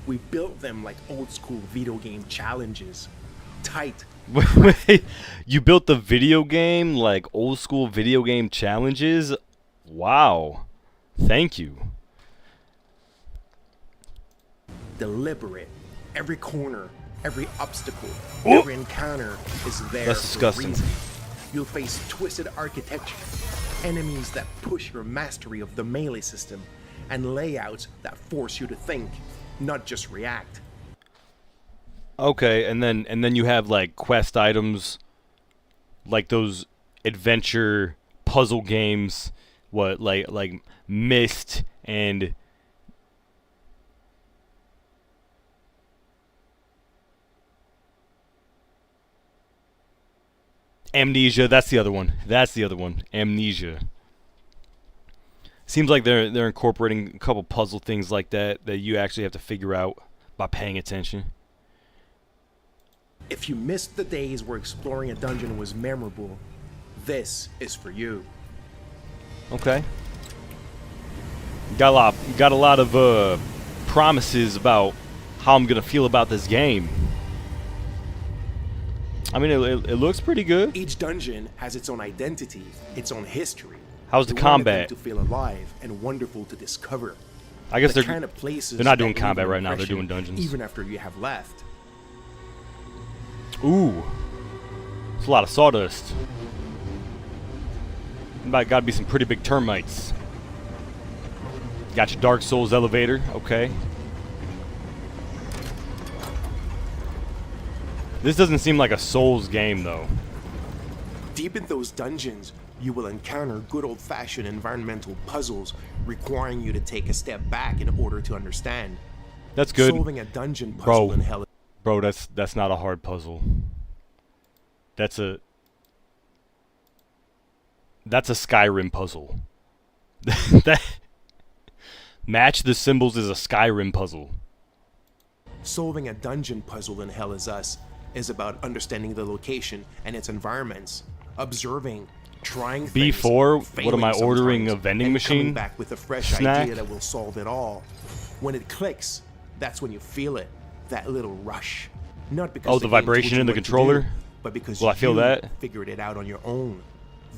We built them like old school video game challenges. Tight. Wait, you built the video game like old school video game challenges? Wow. Thank you. Deliberate. Every corner, every obstacle, every encounter is there That's for disgusting. a reason. You'll face twisted architecture, enemies that push your mastery of the melee system, and layouts that force you to think, not just react. Okay, and then you have like quest items, like those adventure puzzle games, what like Myst and Amnesia. That's the other one. That's the other one. Amnesia. Seems like they're incorporating a couple puzzle things like that you actually have to figure out by paying attention. If you missed the days where exploring a dungeon was memorable, this is for you. Okay. Got a lot of promises about how I'm gonna feel about this game. I mean, it looks pretty good. Each dungeon has its own identity, its own history. How's the We wanted them combat? to feel alive and wonderful to discover. I guess The they're kind of places they're not that doing leave combat an right now. They're impression doing dungeons. even after you have left. Ooh, it's a lot of sawdust. Gotta be some pretty big termites. Got your Dark Souls elevator. Okay. This doesn't seem like a Souls game though. Deep in those dungeons, you will encounter good old-fashioned environmental puzzles requiring you to take a step back in order to understand. That's good. Solving a dungeon puzzle in hell. Bro, that's not a hard puzzle. That's a Skyrim puzzle. That match the symbols is a Skyrim puzzle. Solving a dungeon puzzle in Hell Is Us is about understanding the location and its environments, observing, trying things, B4, what failing am I ordering? sometimes, A vending and machine? coming back with a fresh Snack? idea that will solve it all. When it clicks, that's when you feel it, that little rush. Not because Oh, the the game told vibration you in the what to controller? do, but because Will I feel you that? figured it out on your own.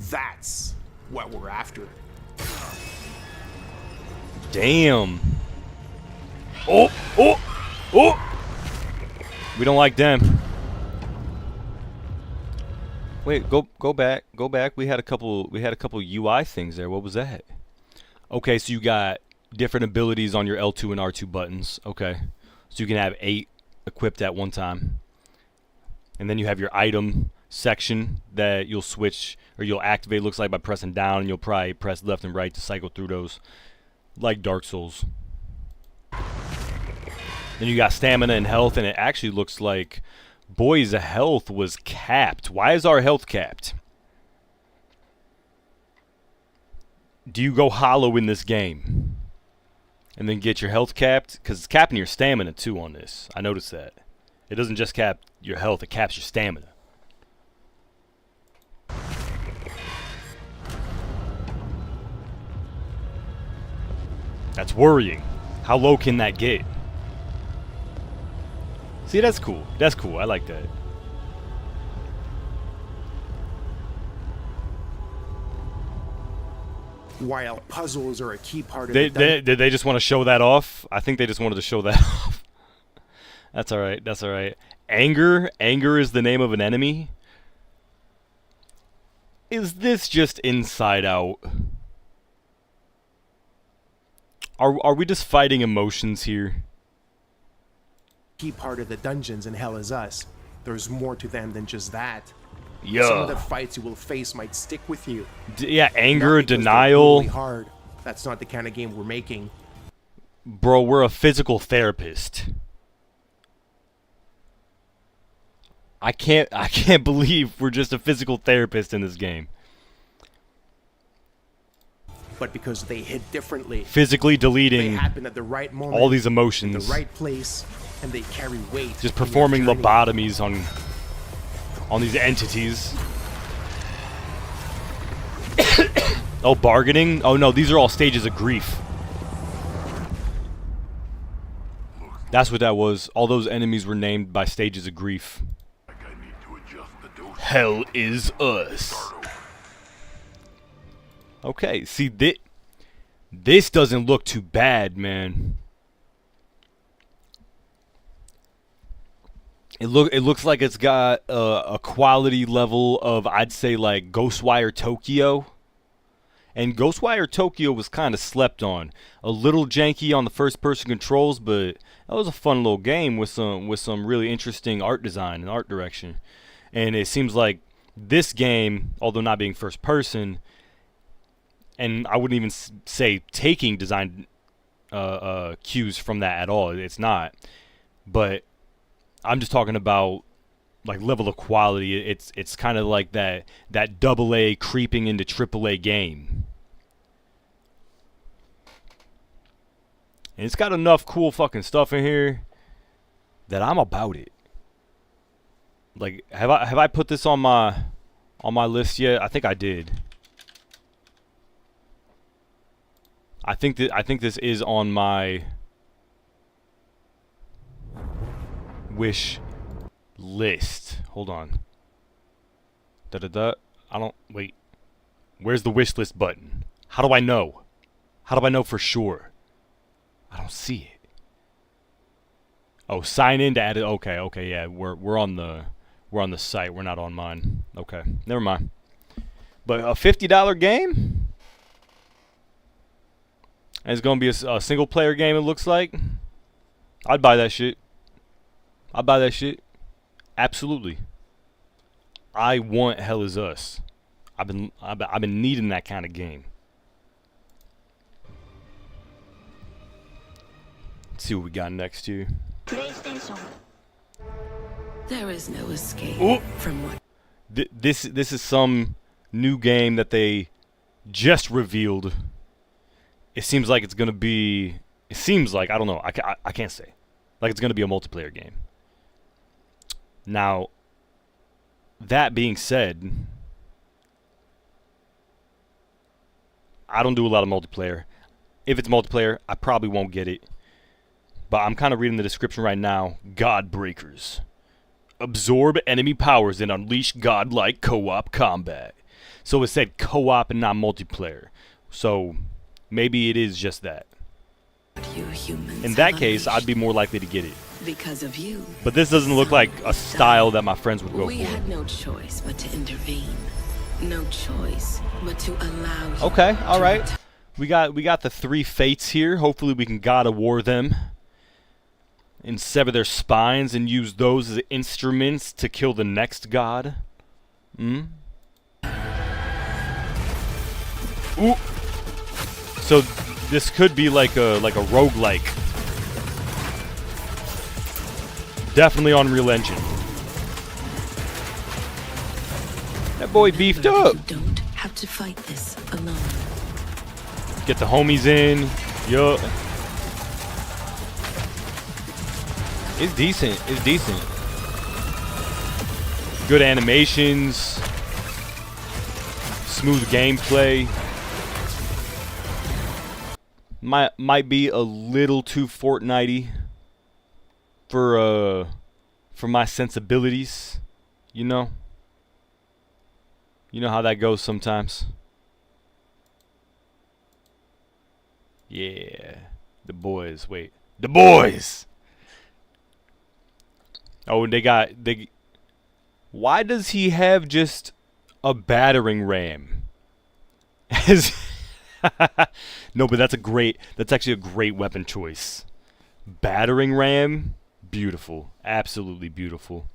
That's what we're after. Damn. Oh. We don't like them. Wait, go back. We had a couple UI things there. What was that? Okay, so you got different abilities on your L2 and R2 buttons. Okay. So you can have 8 equipped at one time. And then you have your item section that you'll switch or you'll activate, looks like by pressing down, and you'll probably press left and right to cycle through those, like Dark Souls. Then you got stamina and health, and it actually looks like Boy's health was capped. Why is our health capped? Do you go hollow in this game and then get your health capped? Because it's capping your stamina too on this. I noticed that. It doesn't just cap your health, it caps your stamina. That's worrying. How low can that get? See, that's cool. That's cool. I like that. While puzzles are a key part of Did they just want to show that off? I think they just wanted to show that off. That's alright. That's alright. Anger? Anger is the name of an enemy? Is this just Inside Out? Are we just fighting emotions here? Key part of the dungeons in Hell Is Us. There's more to them than just that. Yeah. Some of the fights you will face might stick with you. Yeah, anger, Not because they're denial. brutally hard. That's not the kind of game we're making. Bro, we're a physical therapist. I can't believe we're just a physical therapist in this game. But because they hit differently. Physically They deleting happen at the right moment. all these in emotions. the right place, and they carry weight. Just in your performing journey. lobotomies on these entities. Oh, bargaining? Oh no, these are all stages of grief. That's what that was. All those enemies were named by stages of grief. Hell Is Us. Okay, see, this doesn't look too bad, man. It looks like it's got a quality level of, I'd say, like Ghostwire Tokyo. And Ghostwire Tokyo was kind of slept on. A little janky on the first-person controls, but that was a fun little game with some really interesting art design and art direction. And it seems like this game, although not being first-person, and I wouldn't even say taking design cues from that at all. It's not. But I'm just talking about like level of quality. It's kind of like that AA creeping into AAA game. And it's got enough cool fucking stuff in here that I'm about it. Like, have I put this on my list yet? I think I did. I think this is on my wish list. Hold on. I don't wait. Where's the wish list button? How do I know? How do I know for sure? I don't see it. Oh, sign in to add it. Okay, yeah. We're on the site. We're not on mine. Okay, never mind. But a $50 game? And it's gonna be a single player game, it looks like. I'd buy that shit. I'd buy that shit. Absolutely. I want Hell Is Us. I've been needing that kind of game. Let's see what we got next here. PlayStation. There is no escape Ooh. from what. This is some new game that they just revealed. It seems like it's gonna be. It seems like, I don't know. I can't say. Like it's gonna be a multiplayer game. Now, that being said, I don't do a lot of multiplayer. If it's multiplayer, I probably won't get it. But I'm kind of reading the description right now. Godbreakers. Absorb enemy powers and unleash godlike co-op combat. So it said co-op and not multiplayer. So maybe it is just that. You humans In that have case, I'd unleashed be more likely to get it. because of you. But this doesn't look like a style that my friends would go We for. had no choice but to intervene. No choice but to allow you. Okay, to all right. We got the 3 fates here. Hopefully we can God of War them and sever their spines and use those as instruments to kill the next god. Ooh. So this could be like a roguelike. Definitely on Unreal Engine. That boy beefed up. You don't have to fight this alone. Get the homies in. Yo. It's decent. It's decent. Good animations. Smooth gameplay. Might be a little too Fortnite-y for my sensibilities, you know? You know how that goes sometimes. Yeah. The boys. Wait. The boys! Oh, and why does he have just a battering ram? No, but that's actually a great weapon choice. Battering ram, beautiful, absolutely beautiful.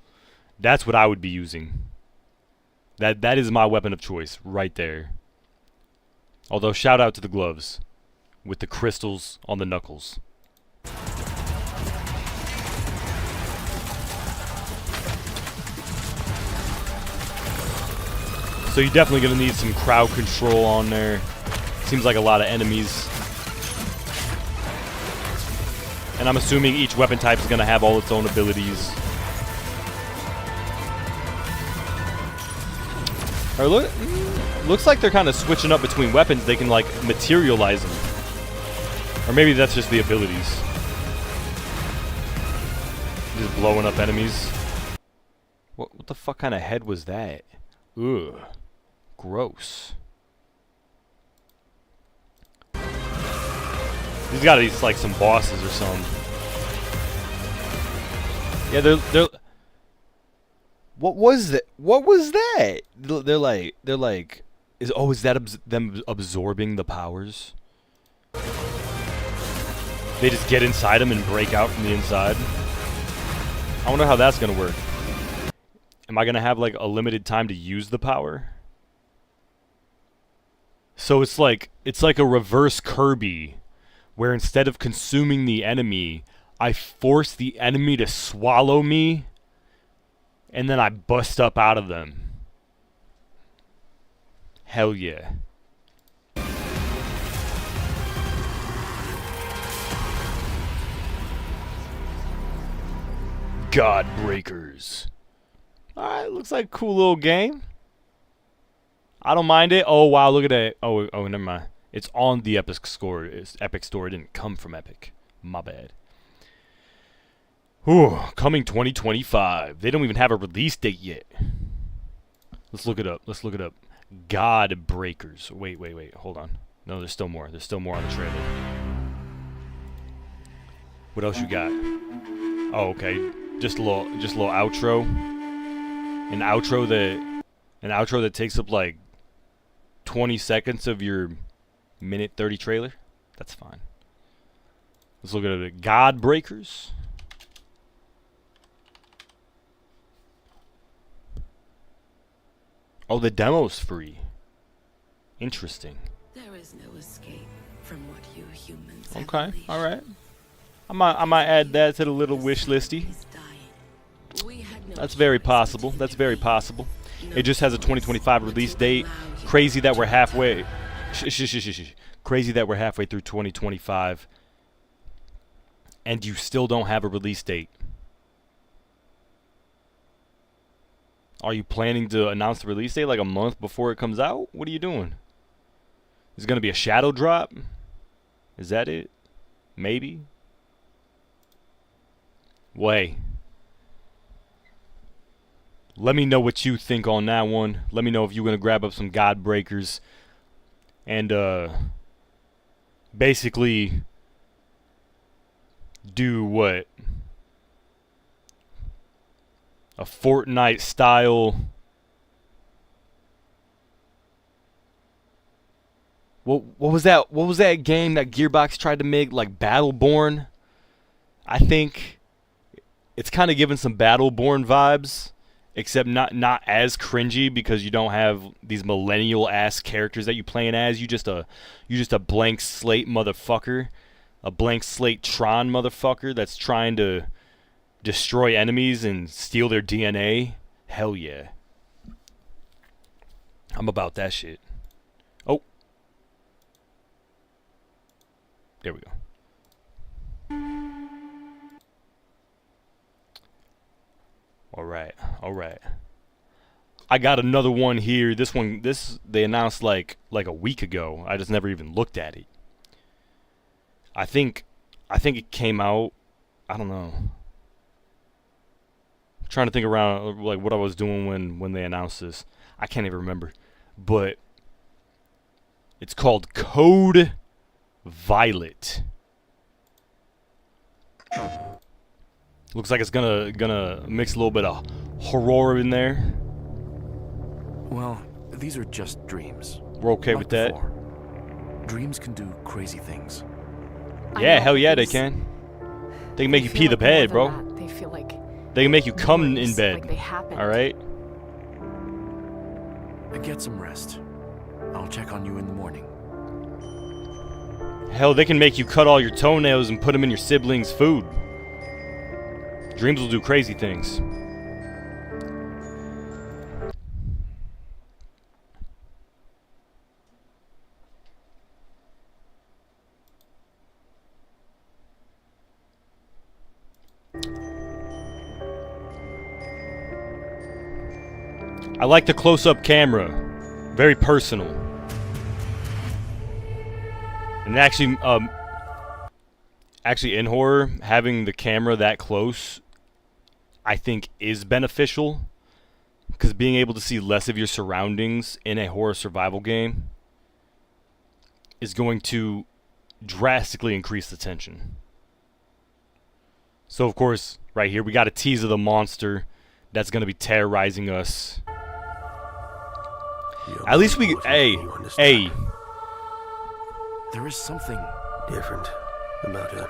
That's what I would be using. That is my weapon of choice right there. Although shout out to the gloves with the crystals on the knuckles. So you're definitely gonna need some crowd control on there. Seems like a lot of enemies. And I'm assuming each weapon type is gonna have all its own abilities. Or looks like they're kind of switching up between weapons. They can like materialize them. Or maybe that's just the abilities. Just blowing up enemies. What the fuck kind of head was that? Ugh. Gross. He's got these like some bosses or something. Yeah, they're. What was that? What was that? They're like. Is that them absorbing the powers? They just get inside them and break out from the inside. I wonder how that's gonna work. Am I gonna have like a limited time to use the power? So it's like a reverse Kirby, where instead of consuming the enemy, I force the enemy to swallow me, and then I bust up out of them. Hell yeah. God Breakers. Alright, looks like a cool little game. I don't mind it. Oh wow, look at that. Oh, never mind. It's on the Epic Store. It's Epic Store. It didn't come from Epic. My bad. Ooh, coming 2025. They don't even have a release date yet. Let's look it up. Let's look it up. God Breakers. Wait. Hold on. No, there's still more. There's still more on the trailer. What else you got? Oh, okay. Just a little outro. An outro that takes up like 20 seconds of your minute 30 trailer. That's fine. Let's look at it. God Breakers. Oh, the demo's free. Interesting. There is no escape from what you humans have Okay, unleashed. all right. I might add that to the little wish listy. That's very possible. That's very possible. It just has a 2025 release date. Crazy that we're halfway. Crazy that we're halfway through 2025, and you still don't have a release date. Are you planning to announce the release date like a month before it comes out? What are you doing? Is it gonna be a shadow drop? Is that it? Maybe. Way. Let me know what you think on that one. Let me know if you're going to grab up some God Breakers and basically do what? A Fortnite style. What was that? What was that game that Gearbox tried to make, like Battleborn? I think it's kind of giving some Battleborn vibes. Except not as cringy, because you don't have these millennial ass characters that you playing as. You just a blank slate motherfucker, a blank slate Tron motherfucker that's trying to destroy enemies and steal their DNA. Hell yeah, I'm about that shit. Oh, there we go. All right. I got another one here. This they announced like a week ago. I just never even looked at it. I think it came out. I don't know. I'm trying to think around like what I was doing when they announced this. I can't even remember. But it's called Code Violet. Looks like it's gonna mix a little bit of horror in there. Well, these are just dreams. We're okay with that. Dreams can do crazy things. Yeah, hell yeah, they can. They can make you pee the bed, bro. They feel like They can make you come in bed. like they happened. All right. Get some rest. I'll check on you in the morning. Hell, they can make you cut all your toenails and put them in your siblings' food. Dreams will do crazy things. I like the close-up camera. Very personal. And actually in horror, having the camera that close, I think is beneficial. Because being able to see less of your surroundings in a horror survival game is going to drastically increase the tension. So of course, right here, we got a tease of the monster that's going to be terrorizing us. At least we, hey, There is something different about her.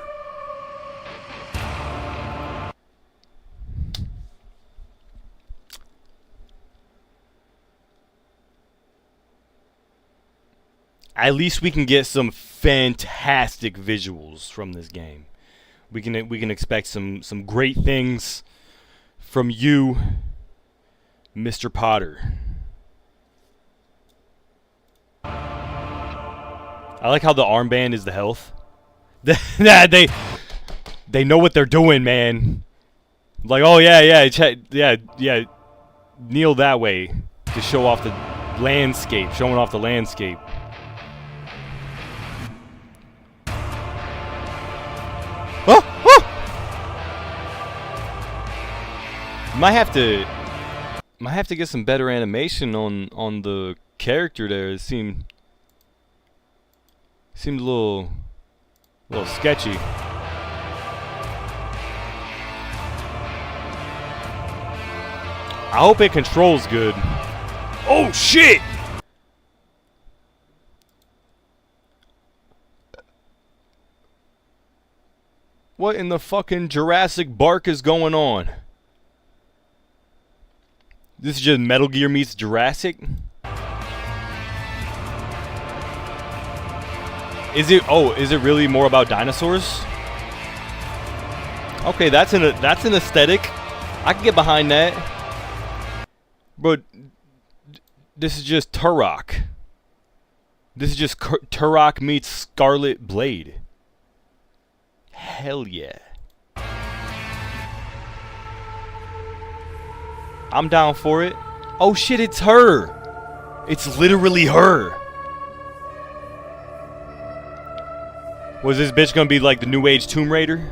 at least we can get some fantastic visuals from this game. We can expect some great things from you, Mr. Potter. I like how the armband is the health. they know what they're doing, man. Like, oh yeah, kneel that way to show off the landscape, showing off the landscape. Might have to get some better animation on the character there. It seemed a little sketchy. I hope it controls good. Oh shit! What in the fucking Jurassic Bark is going on? This is just Metal Gear meets Jurassic? Is it really more about dinosaurs? Okay, that's an aesthetic. I can get behind that. But this is just Turok. This is just Turok meets Scarlet Blade. Hell yeah. I'm down for it. Oh shit, it's her. It's literally her. Was this bitch gonna be like the New Age Tomb Raider?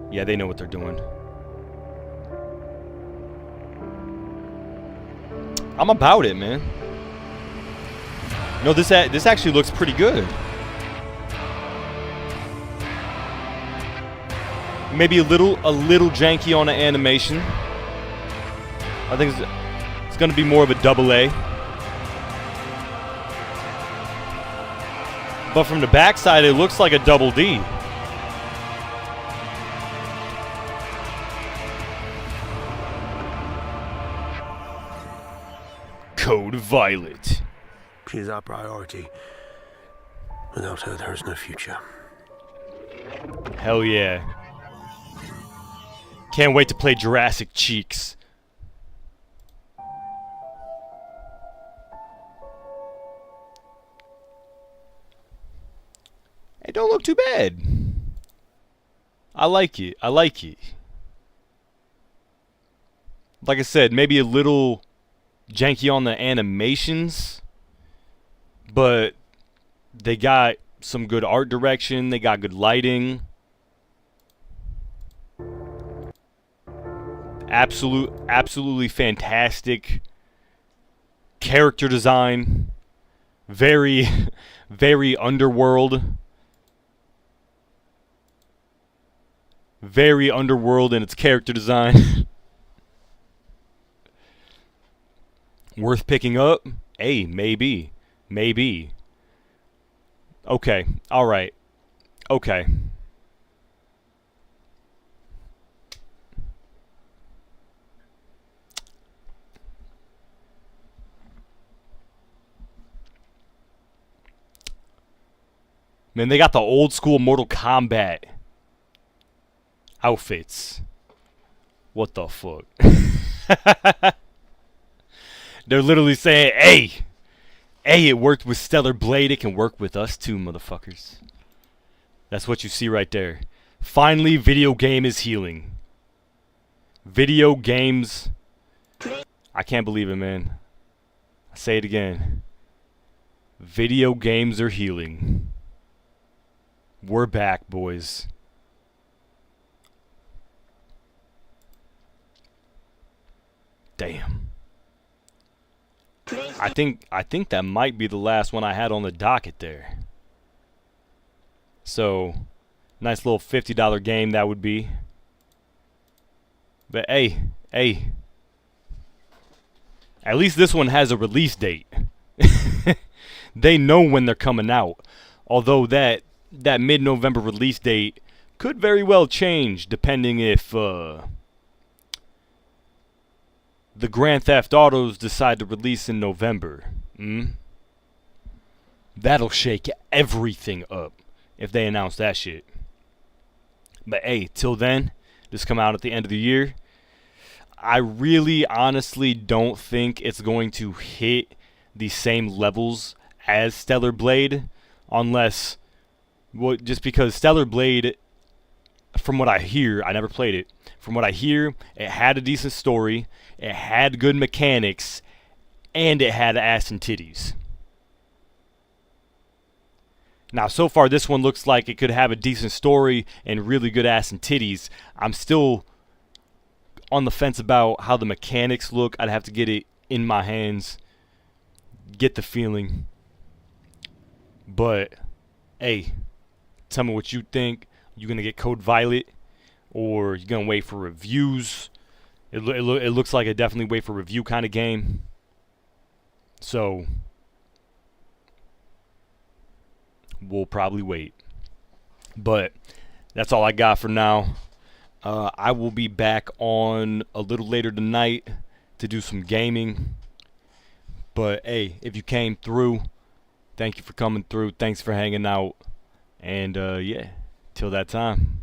Yeah, they know what they're doing. I'm about it, man. No, this actually looks pretty good. Maybe a little janky on the animation. I think it's gonna be more of a AA. But from the backside, it looks like a double D. Code Violet. She's our priority. Without her, there is no future. Hell yeah. Can't wait to play Jurassic Cheeks. It don't look too bad. I like it. I like it. Like I said, maybe a little janky on the animations, but they got some good art direction. They got good lighting. Absolutely fantastic character design. Very underworld. Very underworld in its character design. Worth picking up? Hey, maybe. Maybe. Okay. All right. Okay. Man, they got the old school Mortal Kombat outfits. What the fuck? They're literally saying, hey, it worked with Stellar Blade, it can work with us too, motherfuckers. That's what you see right there. Finally, video game is healing. Video games. I can't believe it, man. I say it again. Video games are healing. We're back, boys. Damn. I think that might be the last one I had on the docket there. So, nice little $50 game that would be. But hey, at least this one has a release date. They know when they're coming out. Although that mid-November release date could very well change depending if the Grand Theft Autos decide to release in November. That'll shake everything up if they announce that shit. But hey, till then, just come out at the end of the year. I really honestly don't think it's going to hit the same levels as Stellar Blade, unless, well, just because Stellar Blade, from what I hear, I never played it. From what I hear, it had a decent story, it had good mechanics, and it had ass and titties. Now, so far, this one looks like it could have a decent story and really good ass and titties. I'm still on the fence about how the mechanics look. I'd have to get it in my hands, get the feeling. But, hey, tell me what you think. You gonna get Code Violet, or you gonna wait for reviews? It looks like a definitely wait for review kind of game. So we'll probably wait. But that's all I got for now. I will be back on a little later tonight to do some gaming. But hey, if you came through, thank you for coming through. Thanks for hanging out. And yeah, till that time.